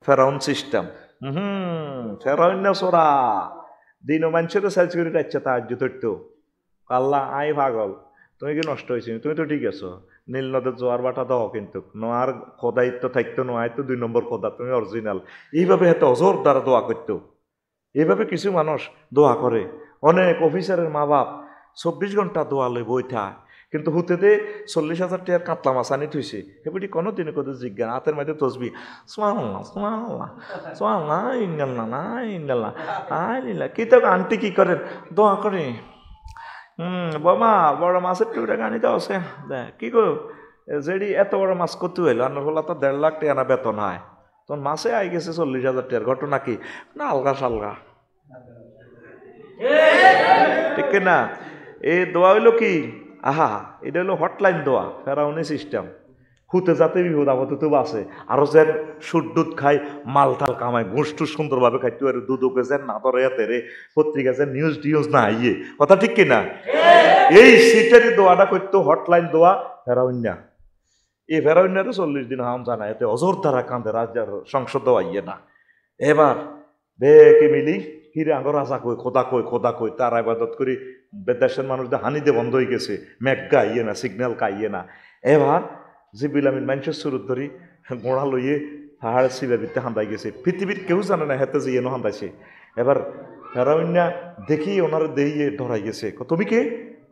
ফেরাউন সিস্টেম। ফেরাউন না সোরা দিন মানুষের সাইজ করে যাচ্ছে তাহাজ্জুদ ধরতো। আল্লাহ আই পাগল, তুমি কি নষ্ট হয়েছি? তুমি তো ঠিক আছো। নীল নদের জোয়ার বাটা দাও, কিন্তু নোয়ার খোদায়িত্ব থাকতো, নোয়ায় তো 2 নম্বর খোদা, তুমি অরিজিনাল। এইভাবে এত অজোর দ্বারা দোয়া করতো। এইভাবে কিছু মানুষ দোয়া করে। অনেক অফিসারের মা বাপ 24 ঘন্টা দোয়া লই বইথা, কিন্তু হুতেতে 40,000 টাকার কাতলা মাছ আনি থইছে। এবারে কোনো দিনে কত জিজ্ঞান হাতের মধ্যে তসবি, সুবহানাল্লাহ সুবহানাল্লাহ সুবহানাল্লাহ ইন্নাল্লাহ না ইন্নাল্লাহ আইলিল্লাহ। কি তো আন্টি কি করেন? দোয়া করে। বাবা বড় মাছের টুকরা গানি তো আছে কি গো, যেডি এত বড় মাছ করতে হইলো আন্নার হলা তো 1.5 লাখ টাকা না বেতন হয়, তখন মাছে আই গেছে 40,000 টাকার। ঘটনা কি? না আলগা সালগা, ঠিক না? এই দোয়া হইলো কি? আহা, এটা হলো হটলাইন দোয়া, ফেরাউনি সিস্টেম। হুতে যাতে বিপদ আপদ তো বাঁচে। আরো যেন সুদ দুধ খায়, মালটাল কামায়, গোষ্ঠ সুন্দরভাবে খাইতে পারে, দুদকে যেন না ধরে রে, পত্রিকা যেন নিউজ টিউজ না আইয়ে। কথা ঠিক কিনা? এই সিটারি দোয়াটা করতো হটলাইন দোয়া ফেরাউন না। এই ফেরাউনারে 40 দিন হাম জানা, এতে অজর দ্বারা কান্দে, রাজার সংসদ আইয়ে না। এবার বেকে মিলি হিরে আঙ্গ রাজা কই খোদা কই খোদা কই, তার ইবাদত করি দেশের মানুষদের হানিতে বন্ধ হয়ে গেছে, মেঘা আইয়ে না, সিগন্যাল কাইয়ে না। এবার জিবরিল আমিন মানুষের সুরত ধরি গোড়া লইয়ে পাহাড় সিবাবিতে হান্দাই গেছে। পৃথিবীর কেউ জানে না হেতে যে এনো হান্দাইছে। এবার ফেরাউন্না দেখি ওনার দেইয়ে ধরাই গেছে। তুমি কে?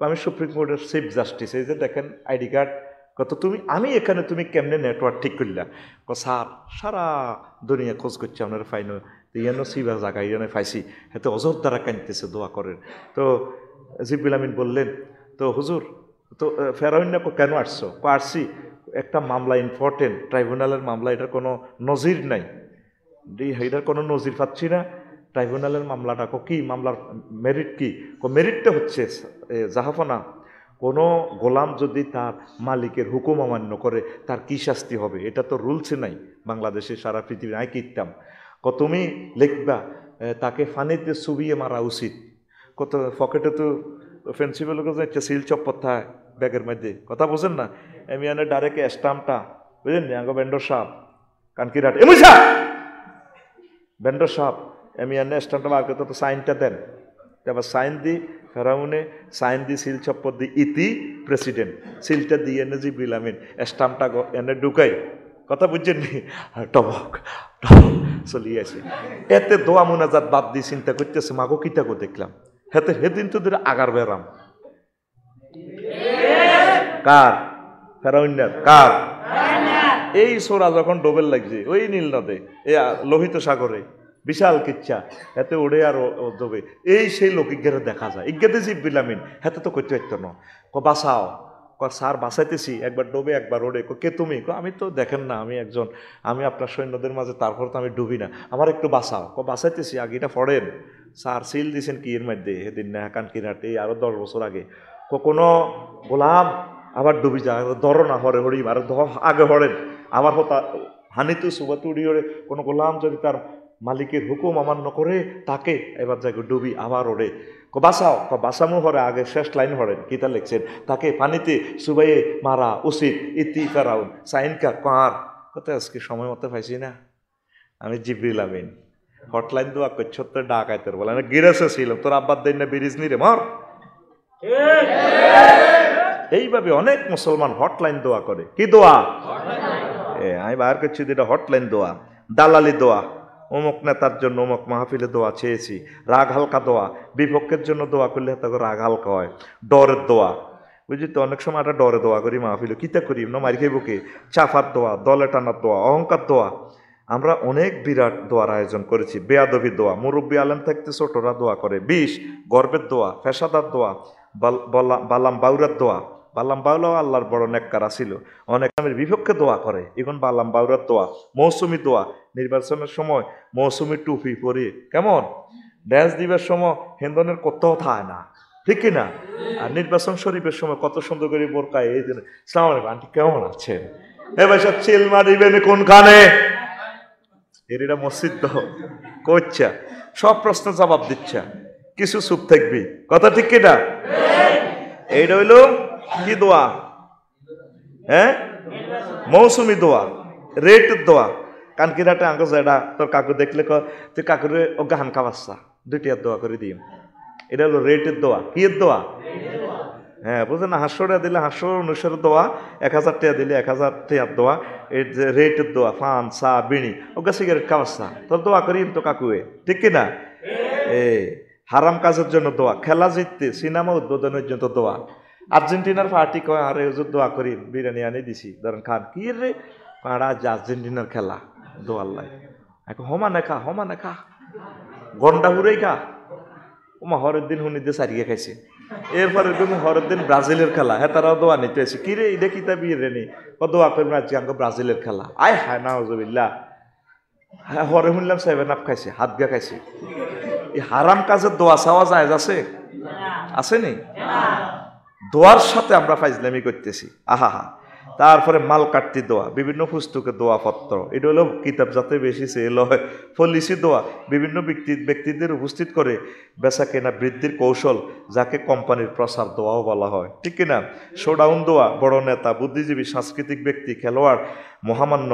আমি সুপ্রিম কোর্টের চিফ জাস্টিস, এই যে দেখেন আইডি কার্ড। কত তুমি? আমি এখানে, তুমি কেমনে নেটওয়ার্ক ঠিক করলা? স্যার সারা দুনিয়া খোঁজ করছে আপনার ফাইনো, ইয়ানো সিবা জায়গা ইয়ানো পাইছি। হেতে অজর দ্বারা কানতেছে, দোয়া করেন। তো জিবরিল আমিন বললেন, তো হুজুর তো ফেরাউন্না কেন আসছো? আসছি একটা মামলা, ইম্পর্টেন্ট ট্রাইব্যুনালের মামলা, এটার কোনো নজির নাই, এটার কোনো নজির পাচ্ছি না। ট্রাইব্যুনালের মামলাটা কি? মামলার মেরিট কি? মেরিটটা হচ্ছে জাহাফনা, কোনো গোলাম যদি তার মালিকের হুকুম অমান্য করে তার কি শাস্তি হবে, এটা তো রুলসে নাই বাংলাদেশে, সারা পৃথিবী নাই কিতাম। তুমি লিখবা তাকে ফানিতে চুবিয়ে মারা উচিত। কত পকেটে তো ফেন্সিবল একটা সিল চপ্পর থাকে ব্যাগের মধ্যে, কথা বোঝেন না? আমি এনে ডাইরেক্ট স্টাম্পটা বুঝলেন নি, আগে বেন্ডর সাপ কানকিরাট এমুসা বেন্ডর সাপ, আমি এনে স্টাম্পটা বার করতে, তো সাইনটা দেন। তারপর সাইন দিই, ফেরাউনে সাইন দি, সিল চপ্পর দি, ইতি প্রেসিডেন্ট, সিলটা দিয়ে এনে জিবরিল আমিন স্টাম্পটা এনে ঢুকাই, কথা বুঝছেন নি? টবক টবক চলিয়ে আছে। এতে দোয়া মোনাজাত বাদ দিয়ে চিন্তা করতেছে, মাগো কিতাকো দেখলাম হেতে হেদিন তো ধরে আগার বেরাম। কার? ফেরাউন্নার। কার? এই সোরা যখন ডোবেল লাগছে ওই নীল নদে, এই লোহিত সাগরে, বিশাল কিচ্ছা, এতে উড়ে আর ডোবে, এই সেই লোক ইজ্ঞারে দেখা যায়। ইজ্ঞাতে জিবরিল আমিন হেতে তো করতে পারত না। বাঁচাও, স্যার বাঁচাইতেছি, একবার ডোবে একবার ওড়ে। কে তুমি? আমি তো দেখেন না, আমি একজন, আমি আপনার সৈন্যদের মাঝে, তারপর তো আমি ডুবি না, আমার একটু বাঁচাও। বাঁচাইতেছি, আগেটা ফড়েন। স্যার সিল দিছেন কি এর মধ্যে? সেদিন না কান কিনাটে আরো 10 বছর আগে। কোনো গোলাম আবার ডুবি যায়, ধরো না হরে হরি, আর আগে হরেন আবার হতা হানিতু সুবাতু উড়ি ওড়ে। কোনো গোলাম যদি তার মালিকের হুকুম অমান্য করে তাকে এবার যাকে ডুবি আবার ওড়ে। বাঁচাও, বাঁচামো হরে আগে শেষ লাইন হরেন, কিতা লিখছেন? তাকে পানিতে সুবাইয়ে মারা উচিত, ইতি ফেরাউন সাইনকা কার। কত আজকে সময় মতো পাইছি না আমি। জিবরিল আমিন হটলাইন দোয়া করছ, তো ডাকাইতের বলে না গিরেছে ছিল, তোর আব্বার দেন না বিরিজ নি রে মর। এইভাবে অনেক মুসলমান হটলাইন দোয়া করে। কি দোয়া? আমি বার করছি যেটা হটলাইন দোয়া, দালালি দোয়া। অমুক নেতার জন্য অমুক মাহফিলে দোয়া চেয়েছি, রাগ হালকা দোয়া। বিপক্ষের জন্য দোয়া করলে তখন রাগ হালকা হয়। ডরের দোয়া, বুঝলি তো? অনেক সময় একটা ডরে দোয়া করি মাহফিলে, কিতা করি না মারি খাইব কে? চাফার দোয়া, দলে টানার দোয়া, অহংকার দোয়া। আমরা অনেক বিরাট দোয়ার আয়োজন করেছি। বেয়াদবি দোয়া, মুরব্বী আলেম থাকতে ছোটরা দোয়া করে। গর্বের দোয়া, ফেসাদার দোয়া, বালাম বাউরার দোয়া। বালাম বাউলাও আল্লাহর বড় নেককার ছিল। অনেক আমের বিপক্ষে দোয়া করে, এখন বালাম বাউরার দোয়া। মৌসুমি দোয়া, নির্বাচনের সময় মৌসুমি টুপি পরে কেমন ড্যান্স দিবার সময় হিন্দনের কোথাও থায় না, ঠিক কিনা? আর নির্বাচন শরীফের সময় কত সুন্দর করে বোরকায়, এই দিন সালাম আলাইকুম আন্টি কেমন আছেন, এ ভাই সব চিল মারিবেন কোনখানে? এরা মসজিদ তো করছে, সব প্রশ্ন জবাব দিচ্ছে, কিছু চুপ থাকবি, কথা ঠিক কিনা? এইটা হইল কি দোয়া? হ্যাঁ, মৌসুমি দোয়া, রেট দোয়া। কানকিরাটে আঙ্গ যেটা তোর কাকু দেখলে তুই কাকুরে ও গান খাওয়াচ্ছা 2টি হাত দোয়া করে দিম। এটা হলো রেটের দোয়া। কি এর দোয়া? হ্যাঁ, বুঝলেন না? 500 টাকা দিলে 500 অনুসারে দোয়া, 1000 টাকা দিলে 1000 টাকার দোয়া। এই যে রেটের দোয়া, পান চা বিড়ি ওগা সিগারেট খাওয়াচ্ছা, তোর দোয়া করি তো কাকুয়ে, ঠিক কিনা? হারাম কাজের জন্য দোয়া, খেলা জিততে, সিনেমা উদ্বোধনের জন্য দোয়া। আর্জেন্টিনার পার্টি কয় আরে হুজুর দোয়া করি, বিরিয়ানি আনি দিছি, ধরেন খান। কি রে পাড়া যে আর্জেন্টিনার খেলা, দোয়ার লাই এখন হমানে খা গন্ডা হুরেই খা। ওমা হরের দিন হুনিতে সারিয়ে খাইছে। এরপরে তুমি হরের দিন ব্রাজিলের খেলা, হ্যাঁ তারাও দোয়া নিতে এসে কি রে এটা কিতা বিয়ে রে নি দোয়া করবেন আজকে আঙ্গ ব্রাজিলের খেলা। আয় হায় নাউজুবিল্লাহ। হ্যাঁ, হরে শুনলাম 7 আপ খাইছে, হাত গা খাইছে। এই হারাম কাজের দোয়া চাওয়া যায় আছে নি? দোয়ার সাথে আমরা ফাইজলামি করতেছি। আহা। তারপরে মাল কাটতি দোয়া, বিভিন্ন পুস্তকে দোয়া পত্র, এটা হলো কিতাব যাতে বেশি সেল হয়। পলিসি দোয়া, বিভিন্ন ব্যক্তিদের উপস্থিত করে বেচা কেনা বৃদ্ধির কৌশল, যাকে কোম্পানির প্রচার দোয়াও বলা হয়, ঠিক কিনা? শোডাউন দোয়া, বড় নেতা, বুদ্ধিজীবী, সাংস্কৃতিক ব্যক্তি, খেলোয়াড়, মহামান্য,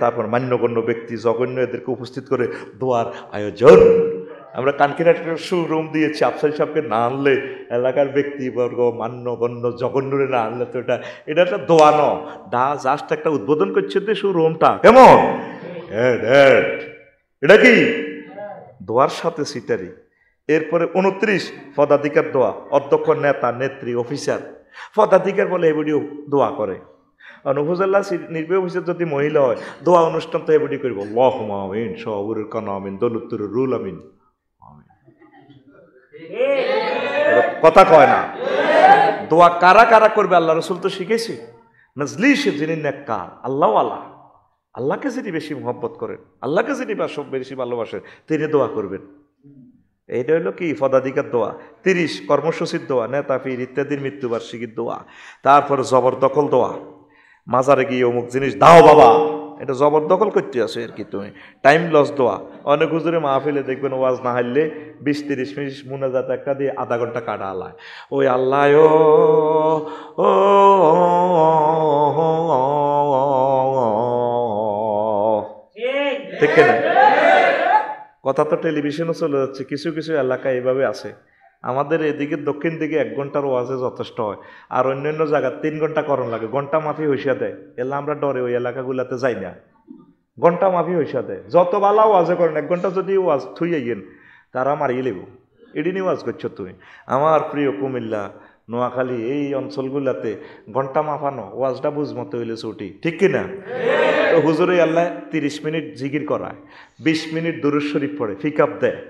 তারপর মান্যগণ্য ব্যক্তি, জঘন্য এদেরকে উপস্থিত করে দোয়ার আয়োজন। আমরা কানকিরাটের শোরুম দিয়েছি, আফসার সাহেবকে না আনলে, এলাকার ব্যক্তিবর্গ মান্যগণ্য জঘন্যরে না আনলে তো এটা একটা দোয়া ন ডা জাস্ট একটা উদ্বোধন করছে তো শোরুমটা কেমন। এটা কি দোয়ার সাথে সিটারি। এরপরে 29 পদাধিকার দোয়া, অধ্যক্ষ, নেতা, নেত্রী, অফিসার পদাধিকার বলে এগুলিও দোয়া করে। উপজেলা নির্বাহী অফিসার যদি মহিলা হয়, দোয়া অনুষ্ঠান তো এগুলি করবো, আল্লাহুম্মা আমিন, শহরের কানা আমিন, দৌলতুর রুল আমিন। কথা কয় না। দোয়া কারা কারা করবে আল্লাহ রসুল তো শিখেছি। মজলিসে যিনি নেককার, আল্লাহকে যিনি বেশি মহব্বত করেন, আল্লাহকে যিনি বেশি ভালোবাসেন, তিনি দোয়া করবেন। এইটা হলো কি পদাধিকার দোয়া। 30 কর্মসূচির দোয়া, নেতা পীর ইত্যাদির মৃত্যুবার্ষিকীর দোয়া। তারপরে জবরদখল দোয়া, মাজারে গিয়ে অমুক জিনিস দাও বাবা, এটা জবরদখল করতে আছে আর কি তুমি। টাইম লস দোয়া, অনেক হুজুরে মাহফিলে দেখবেন ওয়াজ না হারলে 20-30 মিনিট মুনাজাত একটা দিয়ে আধা ঘন্টা কাটা আলায়। ওই আল্লাহ ও ঠিক না? কথা তো টেলিভিশনও চলে যাচ্ছে, কিছু কিছু এলাকা এইভাবে আছে। আমাদের এদিকে দক্ষিণ দিকে 1 ঘন্টার ওয়াজে যথেষ্ট হয়, আর অন্যান্য জায়গা 3 ঘন্টা করণ লাগে, ঘন্টা মাফি হইসা দেয়। এলা আমরা ডরে ওই এলাকাগুলাতে যাই না, ঘন্টা মাফি হইসা দেয়। যত বালা ওয়াজে করেন 1 ঘন্টা যদি ওয়াজ থুই আইয়েন তারা মারিয়ে লেব। এটি নিয়ে ওয়াজ করছো তুমি। আমার প্রিয় কুমিল্লা, নোয়াখালী এই অঞ্চলগুলাতে ঘন্টা মাফানো ওয়াজটা বুঝমতো হইলে ছুটি, ঠিক কিনা? তো হুজুরে আল্লাহ 30 মিনিট জিকির করায়, 20 মিনিট দুরূদ শরীফ পড়ে, ফিকআপ দেয়।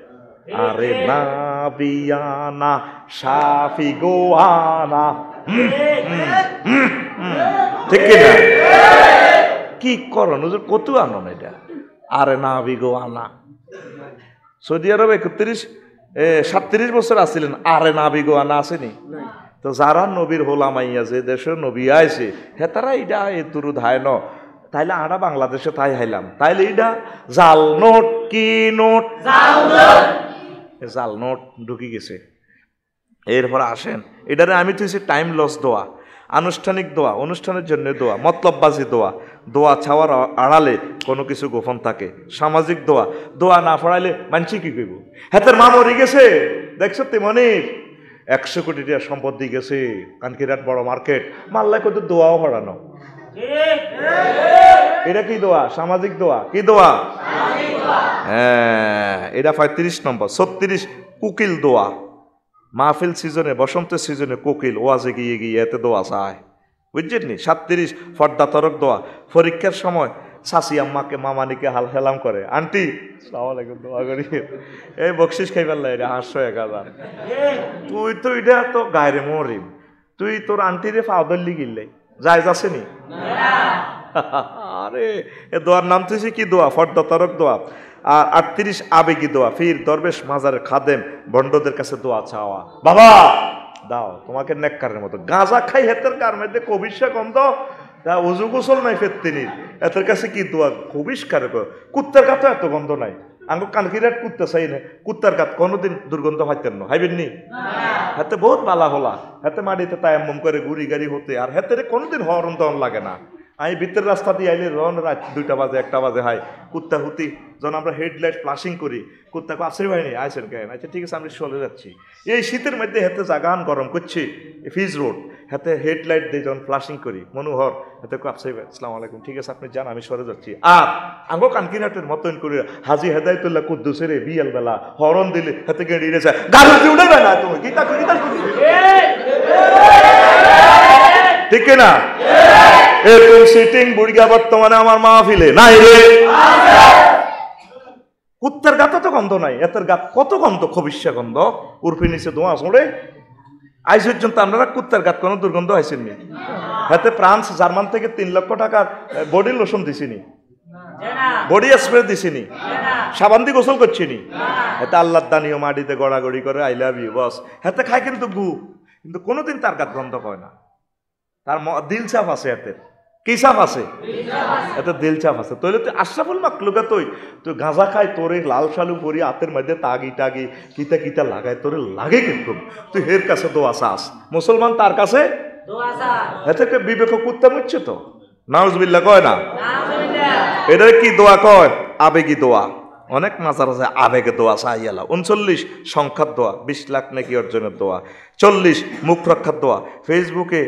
আরে না বিয়ানা শাফি গোয়ানা, ঠিক কিনা? কি করন হুজুর, কত আনন এটা? আরে না বিগো আনা। সৌদি আরবে 37 বছর আসছিলেন, আরে না বিগো আনা আসেনি। তো যারা নবীর হোলামাইয়া যে দেশে নবী আইছে হে তারা এটা এ তুরু ধায় ন, তাইলে আমরা বাংলাদেশে তাই হাইলাম, তাইলে এটা জাল নোট। কি নোট? জাল নোট ঢুকি গেছে। এরপর আসেন, এটারে আমি তুইছি টাইম লস দোয়া, আনুষ্ঠানিক দোয়া, অনুষ্ঠানের জন্য দোয়া, মতলববাজি দোয়া, দোয়া ছাওয়ার আড়ালে কোনো কিছু গোপন থাকে, সামাজিক দোয়া, দোয়া না পড়াইলে মানছি কি কইব, হাতের মা মরে গেছে দেখছো তে মনির 100 কোটি টাকা সম্পদ দিয়ে গেছে, কানকিরাট বড় মার্কেট, মাল্লা কত দোয়াও পড়ানো। এটা কি দোয়া? সামাজিক দোয়া। কি দোয়া? হ্যাঁ, এটা 35 নম্বর। 36 কুকিল দোয়া, মাহফিল সিজনে, বসন্ত সিজনে কোকিল ওয়াজে গিয়ে গিয়ে এতে দোয়া চায়, বুঝছেন নি? 37 ফর্দা তরক দোয়া, পরীক্ষার সময় শাশি আম্মাকে মামানিকে হাল হেলাম করে, আন্টি সালাম আলাইকুম দোয়া করি, এই বকশিস খাইবার লাগে 800-1000। তুই তো এটা তো গায়রে মরিম, তুই তোর আন্টিরে ফাউদল্লি গিললে যায় যাচ্ছে নি? আরে এ দোয়ার নাম তুইছি কি দোয়া? ফর্দা তরক দোয়া। আর 38 আবেগী দোয়া, ফির দরবেশ মাজারের খাদেম বন্ডদের কাছে দোয়া চাওয়া, বাবা দাও তোমাকে নেককারের মতো, গাঁজা খাই হেতের কার মধ্যে কবিশা গন্ধ, তা উজু গোসল নাই ফেত্তিনির, এতের কাছে কি দোয়া কবিষ্কার। কুত্তার গাতো এত গন্ধ নাই, আঙ্গ কানকিরাট কুত্তা চাই না, কুত্তার গাত কোনোদিন দুর্গন্ধ পাইতেন না, হাইবেন নি? হাতে বহুত বালা হলা, হাতে মাটিতে তায়াম্মম করে গুড়ি গাড়ি হতে, আর হাতে কোনোদিন হরণ দন লাগে না, আমি ভিতরের রাস্তা দিয়ে আইলে রাত 2টা বাজে 1টা বাজে হয় কুত্তা হুতি যখন আমরা হেডলাইট ফ্লাশিং করি কুত্তাকে আসরি ভাই নেই আইসেন কেন আচ্ছা ঠিক আছে আমি চলে যাচ্ছি এই শীতের মধ্যে হাতে জাগান গরম করছি ফিজ রোড হাতে হেডলাইট দিয়ে যখন ফ্লাশিং করি মনোহর হাতে আপসাই ভাই আসসালামু আলাইকুম ঠিক আছে আপনি যান আমি সরে যাচ্ছি আর আঙ্গো কানকিনাটের মতন করে হাজি হেদায়তুল্লাহ কুদ্দুসের বিয়াল বেলা হরন দিলে হাতে গেড়ে যায় গাড়ি দিয়ে উঠে না তুমি গীতা ঠিক না এরকম সিটিং বুড়িয়া বর্তমানে আমার মাহফিলে নাই রে কুত্তার গাত তো গন্ধ নাই এতের গাত কত গন্ধ খবিষ্যা গন্ধ উর্ফি নিচে ধোঁয়া ছড়ে আজ পর্যন্ত আপনারা কুত্তার গাত কোনো দুর্গন্ধ হয়েছেননি হাতে ফ্রান্স জার্মান থেকে 3 লক্ষ টাকার বডি লোশন দিছিনি বডি স্প্রে দিছিনি সাবান দিয়ে গোসল করছিনি এতে আল্লাহর দানিও মাটিতে গড়াগড়ি করে আই লাভ ইউ বস হাতে খায় কিন্তু গু কিন্তু কোনোদিন তার গাত গন্ধ হয় না তার দিল চাপ আছে এতে কি চাপ আছে এতে দিল চাপ আছে তাহলে তুই আশরাফুল মাকলুকা তুই গাঁজা খাই তোরে লাল শালু পরি হাতের মধ্যে তাগি টাগি কিতা কিতা লাগায় তোরে লাগে কিন্তু তুই হের কাছে দোয়া চাস মুসলমান তার কাছে এতে বিবেক কুত্তা মুচ্ছে তো নাউজুবিল্লাহ কয় না এটা কি দোয়া কয় আবেগী দোয়া অনেক মাজার আছে আবেগে দোয়া চাইয়ালা 39 সংখ্যার দোয়া 20 লাখ নাকি অর্জনের দোয়া 40 মুখ রক্ষার দোয়া ফেসবুকে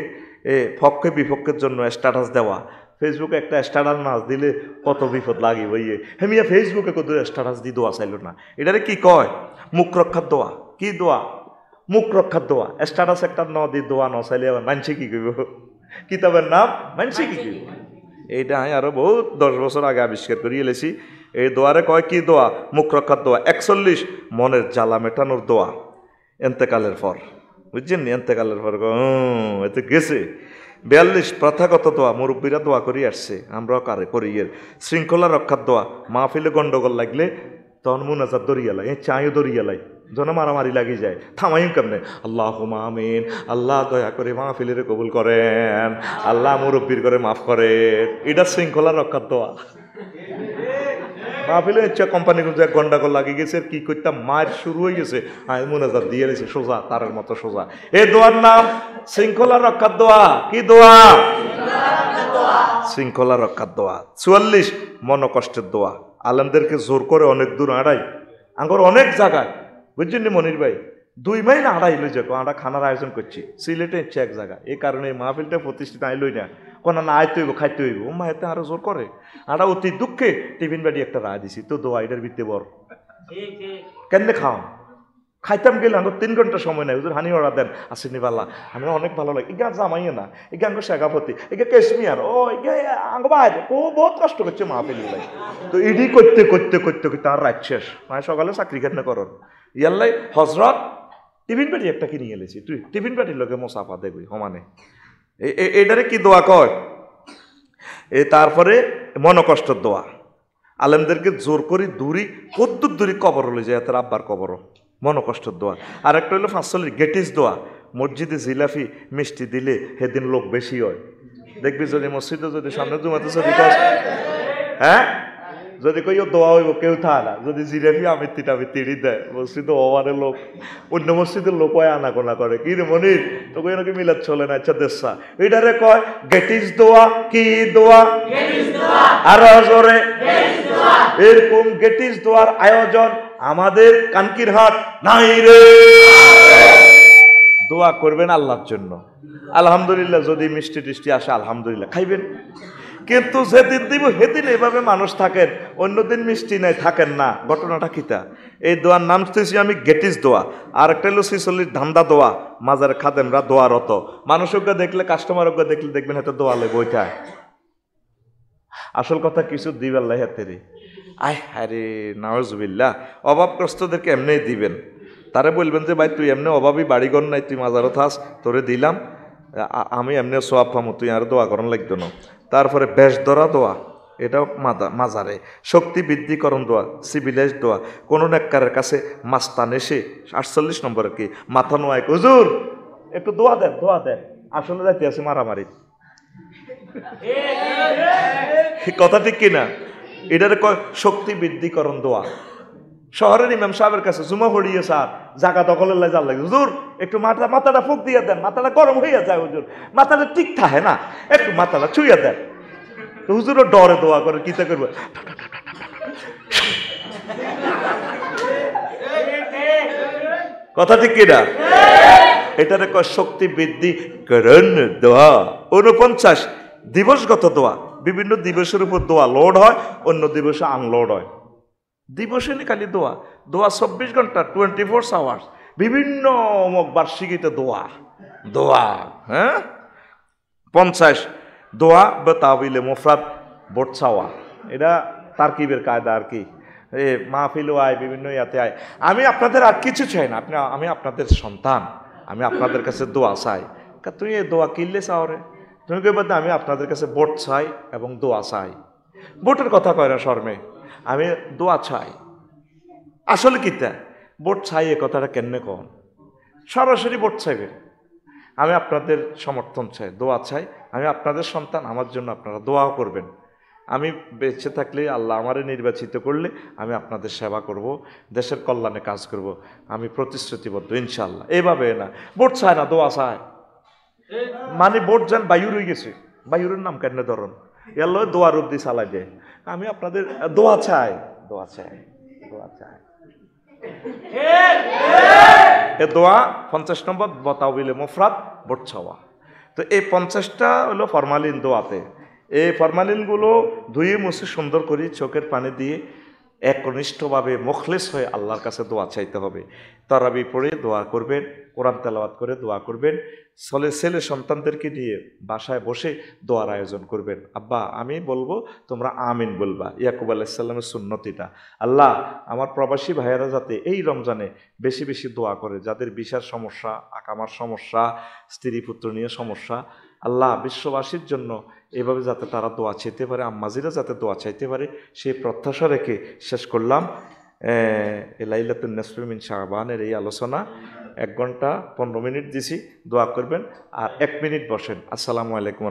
পক্ষে বিপক্ষের জন্য স্ট্যাটাস দেওয়া ফেসবুকে একটা স্ট্যাটাস না দিলে কত বিপদ লাগে বইয়ে হেমিয়া ফেসবুকে কত স্ট্যাটাস দিয়ে দোয়া চাইল না এটারে কি কয় মুখ রক্ষার দোয়া কি দোয়া মুখ রক্ষার দোয়া স্ট্যাটাস একটা ন দিয়ে দোয়া ন চাইলে আবার মানসি কি করব কিতাবের নাম মানসি কি করব এইটা আমি আরো বহুত 10 বছর আগে আবিষ্কার করিয়ে এলেছি এই দোয়ারে কয় কি দোয়া মুখ রক্ষার দোয়া 41 মনের জ্বালা মেটানোর দোয়া এন্তেকালের পর বুঝছেন এন্তেকালের পর এতে গেছে 42 প্রথাগত দোয়া মুরব্বীরা দোয়া করি আসছে আমরাও কারে করি এর শৃঙ্খলা রক্ষার দোয়া মাহফিলে গন্ডগোল লাগলে তখন মুনাজাত দরিয়ালাই চাইও দরিয়ালাই যেন মারামারি লাগি যায় থামাইম কেমনে আল্লাহুম্মা আমিন আল্লাহ দয়া করে মাহফিলের কবুল করেন আল্লাহ মুরব্বীর করে মাফ করেন এটা শৃঙ্খলা রক্ষার দোয়া মাহফিলে ইচ্ছা কোম্পানি কিন্তু 1 গন্ডগোল লাগি গেছে কি করতাম মার শুরু হয়ে গেছে আমি মুনাজাত দিয়ে দিয়েছি সোজা তারের মতো সোজা এই দোয়ার নাম শৃঙ্খলা রক্ষার দোয়া কি দোয়া শৃঙ্খলা রক্ষার দোয়া 44 মনোকষ্টের দোয়া আলেমদেরকে জোর করে অনেক দূর আড়াই আঙ্গর অনেক জায়গায় বুঝছেন মনির ভাই 2 মাইল আড়াই লই যাবো আমরা খানার আয়োজন করছি সিলেটে ইচ্ছে এক জায়গা এই কারণে মাহফিলটা প্রতিষ্ঠিত আইলই না কোন না আইতে হইব খাইতে হইব ও মা এতে আরো জোর করে আমরা অতি দুঃখে টিফিন বাড়ি একটা রায় দিছি তো দোয়া এটার ভিত্তি বর কেন খাও খাইতাম গেলে আমার 3 ঘন্টা সময় নাই হুজুর হানি অর্ডার দেন আসেনি বালা আমি অনেক ভালো লাগে ইগা জামাইয়ে না ইগা আঙ্গ শেখাপতি ইগা কেশমিয়ার ও ইগা আঙ্গ বাইরে ও বহুত কষ্ট করছে মাহফিল লাই তো ইডি করতে করতে করতে করতে আর রাত শেষ মানে সকালে চাকরি কেন করন ইয়াল্লাই হজরত টিফিন বাড়ি একটা কিনে গেলেছি তুই টিফিন বাড়ির লোকে মোসাফা দেখবি সমানে এটারে কি দোয়া কয় তারপরে মনোকষ্টের দোয়া আলেমদেরকে জোর করি দূরি কদ্দুর দূরি কবর হলে যায় তার আব্বার কবরও মনোকষ্টের দোয়া আর একটা হলো 45 গেটিস দোয়া মসজিদে জিলাফি মিষ্টি দিলে সেদিন লোক বেশি হয় দেখবি যদি মসজিদে যদি সামনে জুমাতে যদি হ্যাঁ যদি কই দোয়া হইব কেউ থাকে না যদি জিলাফি আমিত্তিটা তিড়ি দেয় মসজিদে ওভারে লোক অন্য মসজিদের লোক হয় আনাগোনা করে কি রে মনির তো কই নাকি মিলাদ চলে না আচ্ছা দেশা এটারে কয় গেটিস দোয়া কি দোয়া আরো জোরে এরকম গেটিস দোয়ার আয়োজন আমাদের কানকিরহাট নাই রে দোয়া করবেন আল্লাহর জন্য আলহামদুলিল্লাহ যদি মিষ্টি টিষ্টি আসে আলহামদুলিল্লাহ খাইবেন কিন্তু যেদিন দিব সেদিন এইভাবে মানুষ থাকেন অন্যদিন মিষ্টি নাই থাকেন না ঘটনাটা কিতা এই দোয়ার নাম দিয়েছি আমি গেটিস দোয়া আর একটা হলো 46 ধান্দা দোয়া মাজার খাদেমরা দোয়ারত মানুষকে দেখলে কাস্টমারকে দেখলে দেখবেন হাতে দোয়ালে বইটায় আসল কথা কিছু দিবেন লাই হাতেরে আয় আরে নাউজুবিল্লাহ অভাবগ্রস্তদেরকে এমনি দিবেন তারে বলবেন যে ভাই তুই এমনি অভাবী বাড়িঘর নাই তুই মাজারত থাস তোরে দিলাম আমি এমনি সোয়াব পামো তুই আর দোয়া করান লাগতো না তারপরে বেশ ধরা দোয়া এটাও মাজারে শক্তি বৃদ্ধিকরণ দোয়া সিভিলাইজ দোয়া কোনো নেককারের কাছে মাস্তান এসে 48 নম্বরের কি মাথা নোয়াই হুজুর একটু দোয়া দেন আসলে যাইতে আছে মারামারি কথা ঠিক কিনা এটারে কয় শক্তি বৃদ্ধিকরণ দোয়া শহরের ইমাম সাহেবের কাছে জুমা পড়িয়ে স্যার জায়গা দখলের লাই জাল লাগে হুজুর একটু মাথাটা ফুক দিয়ে দেন মাথাটা গরম হইয়া যায় হুজুর মাথাটা ঠিক থাকে না একটু মাথাটা ছুঁয়ে দেন তো হুজুরও ডরে দোয়া করে, কিতা করবো, কথা ঠিক কিনা? এটার শক্তি বৃদ্ধি করেন দোয়া। 49 দিবসগত দোয়া, বিভিন্ন দিবসের উপর দোয়া লোড হয়, অন্য দিবসে আনলোড হয়। দিবসে নি খালি দোয়া, দোয়া 24 ঘন্টা 24 আওয়ার্স, বিভিন্ন বার্ষিকীতে দোয়া দোয়া। হ্যাঁ, 50 দোয়া বেতাবিলে মুফরাদ বোট চাওয়া, এটা তারকিবের কায়দা আর কি। মাহফিলও আয়, বিভিন্ন ইয়াতে আয়। আমি আপনাদের আর কিছু চাই না, আমি আপনাদের সন্তান, আমি আপনাদের কাছে দোয়া চাই। তুমি এই দোয়া কিনলে চাও রে, তুমি কে বলতে আমি আপনাদের কাছে বোট চাই এবং দোয়া চাই। বোটের কথা কয় না শর্মে, আমি দোয়া চাই। আসলে কিতা বোট চাই এ কথাটা কেমনে কন, সরাসরি বোট চাইবে। আমি আপনাদের সমর্থন চাই, দোয়া চাই, আমি আপনাদের সন্তান, আমার জন্য আপনারা দোয়াও করবেন। আমি বেঁচে থাকলে, আল্লাহ আমারে নির্বাচিত করলে আমি আপনাদের সেবা করব, দেশের কল্যাণে কাজ করব, আমি প্রতিশ্রুতিবদ্ধ ইনশাল্লাহ। এইভাবে না, ভোট চায় না, দোয়া চায়। মানে ভোট যান বায়ুর হয়ে গেছে, বায়ুরের নাম কেন ধরুন, এলো দোয়ার অব্দি চালাই দেয়। আমি আপনাদের দোয়া চাই, দোয়া চাই, দোয়া চাই। এ দোয়া 50 নম্বর বতাবিলে মুফরাদ ভোট চাওয়া। তো এই 50টা হলো ফরমালিন দোয়াতে। এই ফরমালিনগুলো ধুয়ে মুছে সুন্দর করে চোখের পানি দিয়ে একনিষ্ঠভাবে মুখলেস হয়ে আল্লাহর কাছে দোয়া চাইতে হবে। তারাবি পড়ে দোয়া করবেন, কোরআন তেলাওয়াত করে দোয়া করবেন, ছেলে সন্তানদেরকে নিয়ে বাসায় বসে দোয়ার আয়োজন করবেন। আব্বা আমি বলবো, তোমরা আমিন বলবা। ইয়াকুব আলাইহিস সালামের সুন্নতিটা, আল্লাহ আমার প্রবাসী ভাইয়েরা যাতে এই রমজানে বেশি বেশি দোয়া করে, যাদের ভিসার সমস্যা, আকামার সমস্যা, স্ত্রী পুত্র নিয়ে সমস্যা, আল্লাহ বিশ্ববাসীর জন্য এভাবে যাতে তারা দোয়া চাইতে পারে, আম্মাজিরা যাতে দোয়া চাইতে পারে, সেই প্রত্যাশা রেখে শেষ করলাম লাইলাতুন নিসফি মিন শাবানের এই আলোচনা। 1 ঘন্টা 15 মিনিট দিছি, দোয়া করবেন আর 1 মিনিট বসেন। আসসালামু আলাইকুম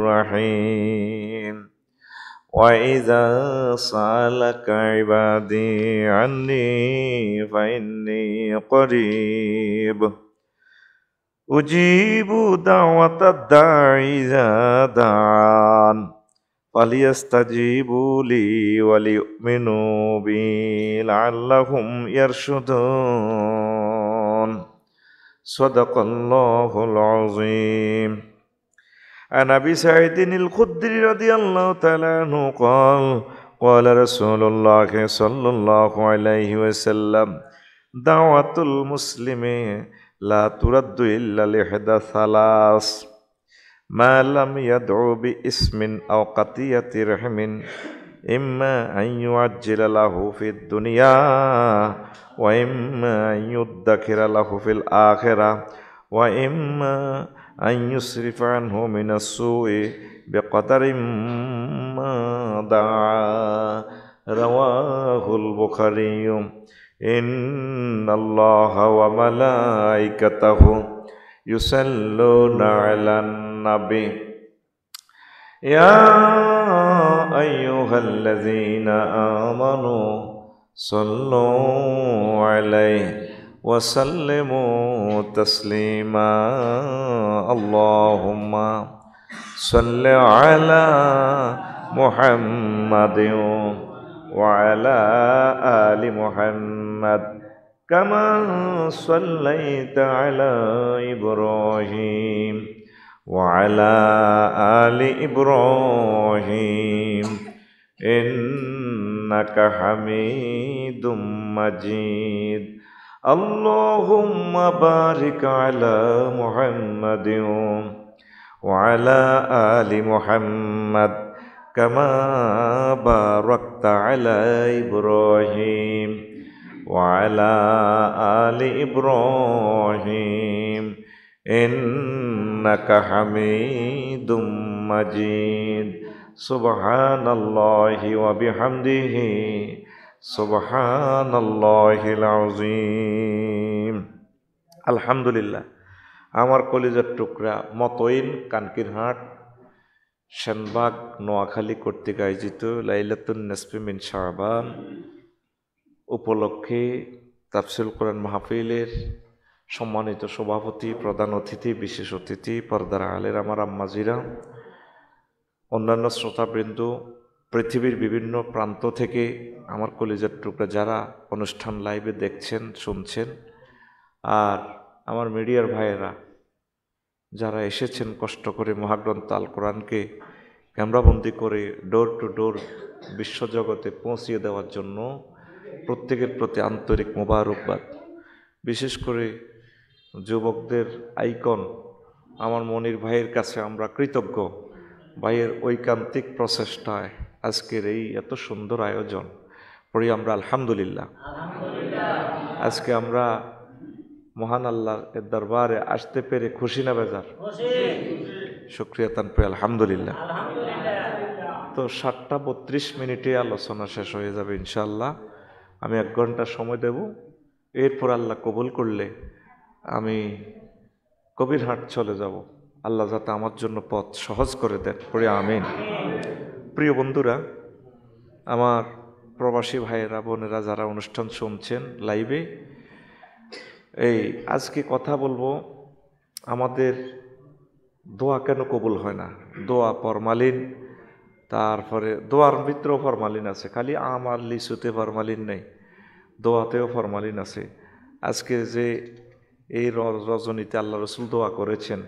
রহিম। وَإِذَا سَأَلَكَ عِبَادِي عَنِّي فَإِنِّي قَرِيبٌ أُجِيبُ دَعْوَةَ الدَّاعِ إِذَا دَعَانِ فَلْيَسْتَجِيبُوا لِي وَلْيُؤْمِنُوا بِي لَعَلَّهُمْ يَرْشُدُونَ صدق الله العظيم. عن أبي سعيد الخدري رضي الله تعالى عنه قال قال رسول الله صلى الله عليه وسلم دعوة المسلم لا ترد إلا لإحدى ثلاث ما لم يدعو باسم أو قطيعة رحم إما أن يعجل له في الدنيا وإما أن يدخر له في الآخرة وإما أن يصرف عنه من السوء بقدر ما دعا رواه البخاري. إن الله وملائكته يصلون على النبي يا أيها الذين آمنوا صلوا عليه وسلموا تسليما. اللهم صل على محمد وعلى آل محمد كما صليت على إبراهيم وعلى آل إبراهيم إنك حميد مجيد. اللهم بارك على محمد وعلى آل محمد كما باركت على إبراهيم وعلى آل إبراهيم إنك حميد مجيد. سبحان الله وبحمده সুবহানাল্লাহিল আযীম। আলহামদুলিল্লাহ। আমার কলিজার টুকরা মতইন কানকিরহাট সেনবাগ নোয়াখালী কর্তৃক আয়োজিত লাইলাতুন নিসফি মিন শাবান উপলক্ষে তাফসীরুল কোরআন মাহফিলের সম্মানিত সভাপতি, প্রধান অতিথি, বিশেষ অতিথি, পর্দার আলের আমার আম্মাজিরা, অন্যান্য শ্রোতাবৃন্দ, পৃথিবীর বিভিন্ন প্রান্ত থেকে আমার কলিজার টুকরা যারা অনুষ্ঠান লাইভে দেখছেন, শুনছেন, আর আমার মিডিয়ার ভাইয়েরা যারা এসেছেন কষ্ট করে মহাগ্রন্থ আল কোরআনকে ক্যামেরাবন্দি করে ডোর টু ডোর বিশ্বজগতে পৌঁছিয়ে দেওয়ার জন্য প্রত্যেকের প্রতি আন্তরিক মোবারকবাদ। বিশেষ করে যুবকদের আইকন আমার মনির ভাইয়ের কাছে আমরা কৃতজ্ঞ। ভাইয়ের ঐকান্তিক প্রচেষ্টায় আজকের এই এত সুন্দর আয়োজন পড়ি আমরা আলহামদুলিল্লাহ। আজকে আমরা মহান আল্লাহর দরবারে আসতে পেরে খুশি না বেজার? শুকরিয়া তান পে আলহামদুলিল্লাহ। তো 7:32 আলোচনা শেষ হয়ে যাবে ইনশাআল্লাহ। আমি 1 ঘন্টা সময় দেব, এরপর আল্লাহ কবুল করলে আমি কবিরহাট চলে যাব। আল্লাহ যাতে আমার জন্য পথ সহজ করে দেন, পড়ে আমিন। প্রিয় বন্ধুরা, আমার প্রবাসী ভাইয়েরা বোনেরা যারা অনুষ্ঠান শুনছেন লাইভে, এই আজকে কথা বলবো আমাদের দোয়া কেন কবুল হয় না। দোয়া ফরমালিন, তারপরে দোয়ার ভিতরেও ফরমালিন আছে, খালি আমার লিচুতে ফরমালিন নেই, দোয়াতেও ফরমালিন আছে। আজকে যে এই রজনীতে আল্লাহ রসুল দোয়া করেছেন,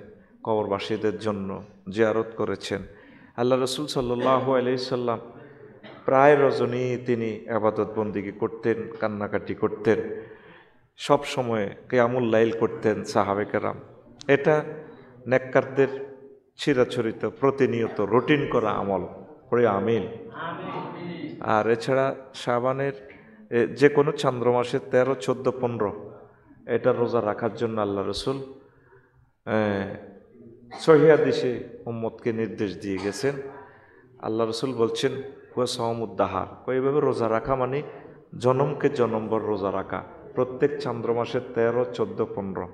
কবরবাসীদের জন্য জিয়ারত করেছেন। আল্লাহ রসুল সাল্লাল্লাহু আলাইহি সাল্লাম প্রায় রজনী তিনি ইবাদত বন্দিগি করতেন, কান্নাকাটি করতেন, সব সময় কিয়ামুল লাইল করতেন সাহাবে কেরাম। এটা নেককারদের চিরাচরিত প্রতিনিয়ত রুটিন করা আমল, পড়ে আমিন। আর এছাড়া শাবানের যে কোনো চন্দ্র মাসের 13, 14, 15 এটা রোজা রাখার জন্য আল্লাহ রসুল সহিহ হাদিসে উম্মতকে নির্দেশ দিয়ে গেছেন। আল্লাহ রসুল বলছেন হুয়া সাওমুদ্দাহার, এইভাবে রোজা রাখা মানে জনমকে জনমভর রোজা রাখা, প্রত্যেক চন্দ্র মাসের 13, 14, 15।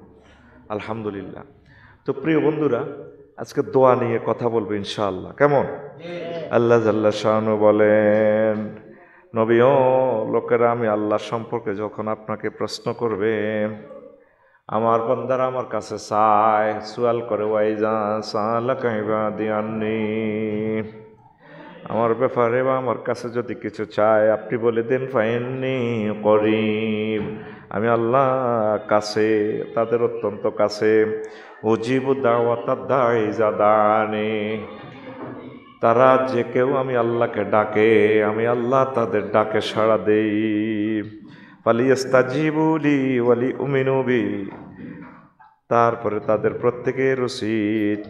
আলহামদুলিল্লাহ। তো প্রিয় বন্ধুরা, আজকে দোয়া নিয়ে কথা বলবো ইনশাআল্লাহ, কেমন? আল্লাহ জাল্লা শানু বলেন, নবী ও লোকেরা, আমি আল্লাহ সম্পর্কে যখন আপনাকে প্রশ্ন করবে, আমার বান্দারা আমার কাছে চায়, সুয়াল করে, ওয়াইজা সালাকা ইবাদি আন্নি, আমার ব্যাপারে বা আমার কাছে যদি কিছু চায় আপনি বলে দেন ফাইন্নি করিব, আমি আল্লাহ কাছে, তাদের অত্যন্ত কাছে। উজিবু দাওয়াতাদ দাঈ ইযা দাআনি, তারা যে কেউ আমি আল্লাহকে ডাকে, আমি আল্লাহ তাদের ডাকে সাড়া দেই। ফালিয়াস্তাজিবু লি ওয়া লিউমিনু বি, তারপরে তাদের প্রত্যেকের উচিত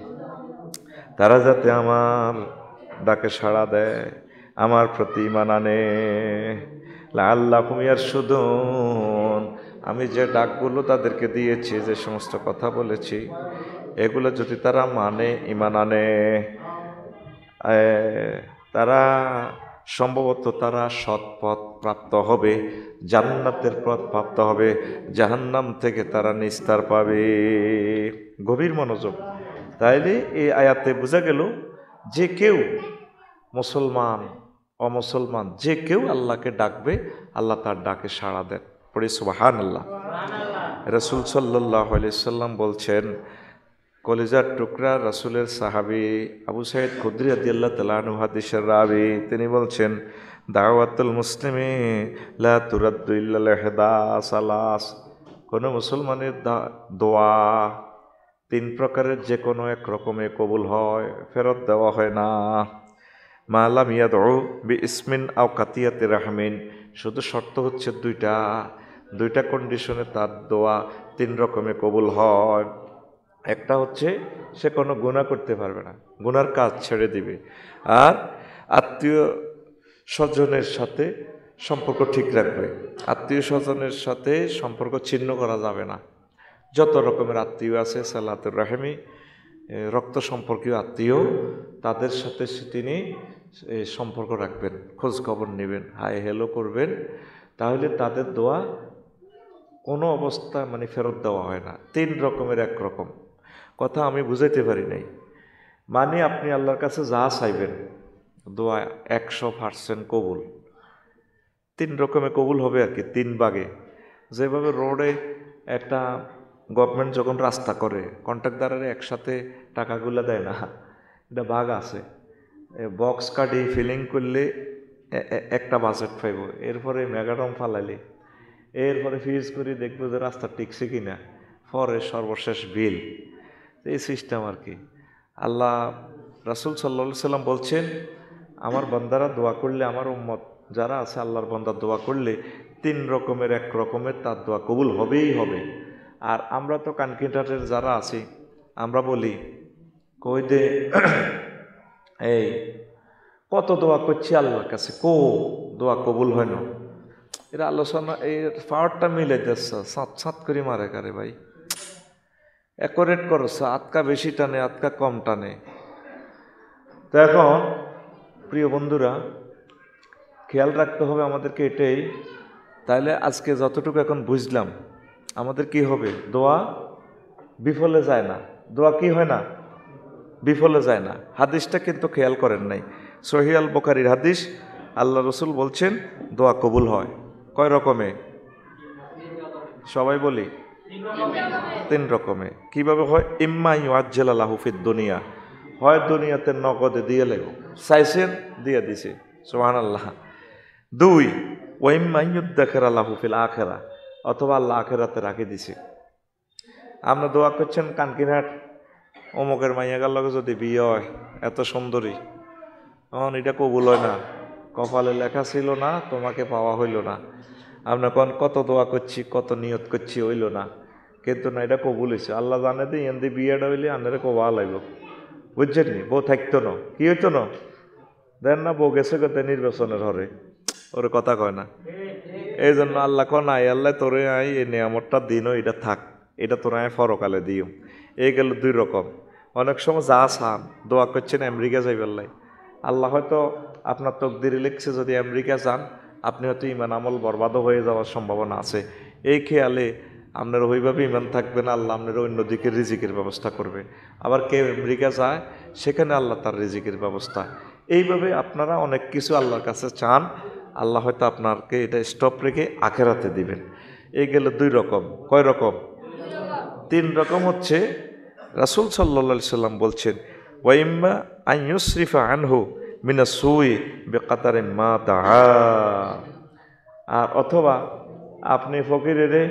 তারা যাতে আমার ডাকে সাড়া দেয়, আমার প্রতি ঈমান আনে। লাআল্লাহুম ইয়ারশুদুন, আমি যে ডাকগুলো তাদেরকে দিয়েছি, যে সমস্ত কথা বলেছি, এগুলো যদি তারা মানে, ঈমান আনে, তারা সম্ভবত তারা সৎ পথ প্রাপ্ত হবে, জান্নাতের পথ প্রাপ্ত হবে, জাহান্নাম থেকে তারা নিস্তার পাবে। গভীর মনোযোগ। তাইলে এই আয়াতে বোঝা গেল যে কেউ, মুসলমান অমুসলমান, যে কেউ আল্লাহকে ডাকবে, আল্লাহ তার ডাকে সাড়া দেন। পড়ি সুবহানাল্লাহ। রাসূল সাল্লাল্লাহু আলাইহি সাল্লাম বলছেন, কলিজার টুকরা রাসূলের সাহাবী আবু সাঈদ খুদরি রাদিয়াল্লাহু তাআলা আনহু হাদিসের রাবী, তিনি বলছেন, দাওয়াতুল মুসলিমি লা তুরাদ্দু ইল্লা লিহদা সালাস, কোনো মুসলমানের দোয়া 3 প্রকারের যে কোনো এক রকমে কবুল হয়, ফেরত দেওয়া হয় না। মা লাম ইয়াদউ বিইসমিন আও কাতিয়াতি রাহমিন, শুধু শর্ত হচ্ছে দুইটা কন্ডিশনে তার দোয়া 3 রকমে কবুল হয়। একটা হচ্ছে সে কোনো গুনাহ করতে পারবে না, গুনার কাজ ছেড়ে দিবে, আর আত্মীয় স্বজনের সাথে সম্পর্ক ঠিক রাখবে। আত্মীয় স্বজনের সাথে সম্পর্ক ছিন্ন করা যাবে না। যত রকমের আত্মীয় আছে, সালাতুর রাহিমি, রক্ত সম্পর্কীয় আত্মীয়, তাদের সাথে তিনি সম্পর্ক রাখবেন, খোঁজ খবর নেবেন, হাই হ্যালো করবেন। তাহলে তাদের দোয়া কোনো অবস্থা মানে ফেরত দেওয়া হয় না। 3 রকমের 1 রকম কথা আমি বুঝাইতে পারি নাই। মানে আপনি আল্লাহর কাছে যা চাইবেন, দোয়া 100% কবুল। 3 রকমের কবুল হবে আর কি, 3 ভাগে। যেভাবে রোডে একটা গভর্নমেন্ট যখন রাস্তা করে, কন্ট্রাক্টদারের একসাথে টাকাগুলো দেয় না, এটা ভাগ আছে। বক্স কাটি ফিলিং করলে একটা বাজেট পাইব, এরপরে মেগাডম ফালাইলে, এরপরে ফিজ করে দেখবো যে রাস্তা টিকছে কিনা, পরে সর্বশেষ বিল। এই সিস্টেম আর কি। আল্লাহ রাসূল সাল্লাল্লাহু আলাইহি সাল্লাম বলছেন, আমার বান্দারা দোয়া করলে, আমার উম্মত যারা আছে আল্লাহর বান্দা দোয়া করলে 3 রকমের 1 রকমের তার দোয়া কবুল হবেই হবে। আর আমরা তো কানকিটাটের যারা আছি, আমরা বলি কই দে এই কত দোয়া করছি আল্লাহর কাছে, দোয়া কবুল হয় না। এরা আলোচনা এই পাওয়ারটা মিলে যাচ্ছে, সাত সাত করে মারে কারে ভাই, অ্যাকোরেট করছে, আতকা বেশি টানে আতকা কম টানে। তো এখন প্রিয় বন্ধুরা, খেয়াল রাখতে হবে আমাদেরকে এটাই। তাইলে আজকে যতটুকু এখন বুঝলাম, আমাদের কি হবে, দোয়া বিফলে যায় না। দোয়া কি হয় না, বিফলে যায় না। হাদিসটা কিন্তু খেয়াল করেন নাই, সহিহ আল বুখারীর হাদিস। আল্লাহ রসুল বলছেন দোয়া কবুল হয় কয় রকমে, সবাই বলি 3 রকমে। কিভাবে হয়? ইম্মা ইউআজ্জিলা লাহু ফিদ দুনিয়া, হয় দুনিয়াতে নগদে দিয়ে লেগো, চাইছেন দিয়ে দিছে, সুবহানাল্লাহ। 2 ওয়া ইম্মা ইউদ্দাখিরা লাহু ফিল আখিরা, অথবা আল্লাহ আখিরাতে রাখে দিছে। আপনি দোয়া করছেন কানকিনহাট অমুকের মাইয়াগার লগে যদি বিয়ে হয়, এত সুন্দরী, এটা কবুল হয় না, কপালে লেখা ছিল না, তোমাকে পাওয়া হইল না। আপনি কত দোয়া করছি, কত নিয়ত করছি, হইল না, কিন্তু না, এটা কবুল হয়েছে। আল্লাহ জানে তো এন বিয়েটা হইলে আন্নারে কবা লাগবে, বুঝছেন নি? বউ থাকতো না, কি হইতো না, দেন না বউ গেছে করতে নির্বাচনের হরে, ওর কথা কয় না। এই জন্য আল্লাহ কয় না, আল্লাহ তোরে আই এই নিয়ামতটা দিনও, এটা থাক, এটা তোরা পরকালে দিও। এই গেল 2 রকম। অনেক সময় যা চান, দোয়া করছেন আমেরিকা যাইবার লাই, আল্লাহ হয়তো আপনার তকদিরে লিখছে যদি আমেরিকা যান, আপনি হয়তো ইমান আমল বরবাদও হয়ে যাওয়ার সম্ভাবনা আছে। এই খেয়ালে আপনার ওইভাবে ইমান থাকবে না, আল্লাহ আপনার অন্যদিকে রিজিকের ব্যবস্থা করবে। আবার কেউ আমেরিকা যায়, সেখানে আল্লাহ তার রিজিকের ব্যবস্থা। এইভাবে আপনারা অনেক কিছু আল্লাহর কাছে চান, আল্লাহ হয়তো আপনাকে এটা স্টপ রেখে আখেরাতে দিবেন। এই গেল 2 রকম। কয় রকম? 3 রকম হচ্ছে রাসূল সাল্লাল্লাহু আলাইহি সাল্লাম বলছেন, ওয়া ইম্মা আন ইউসরিফা আনহু মিনাস সুই বিকাদারি মা দাআ, আর অথবা আপনি ফকিরেরে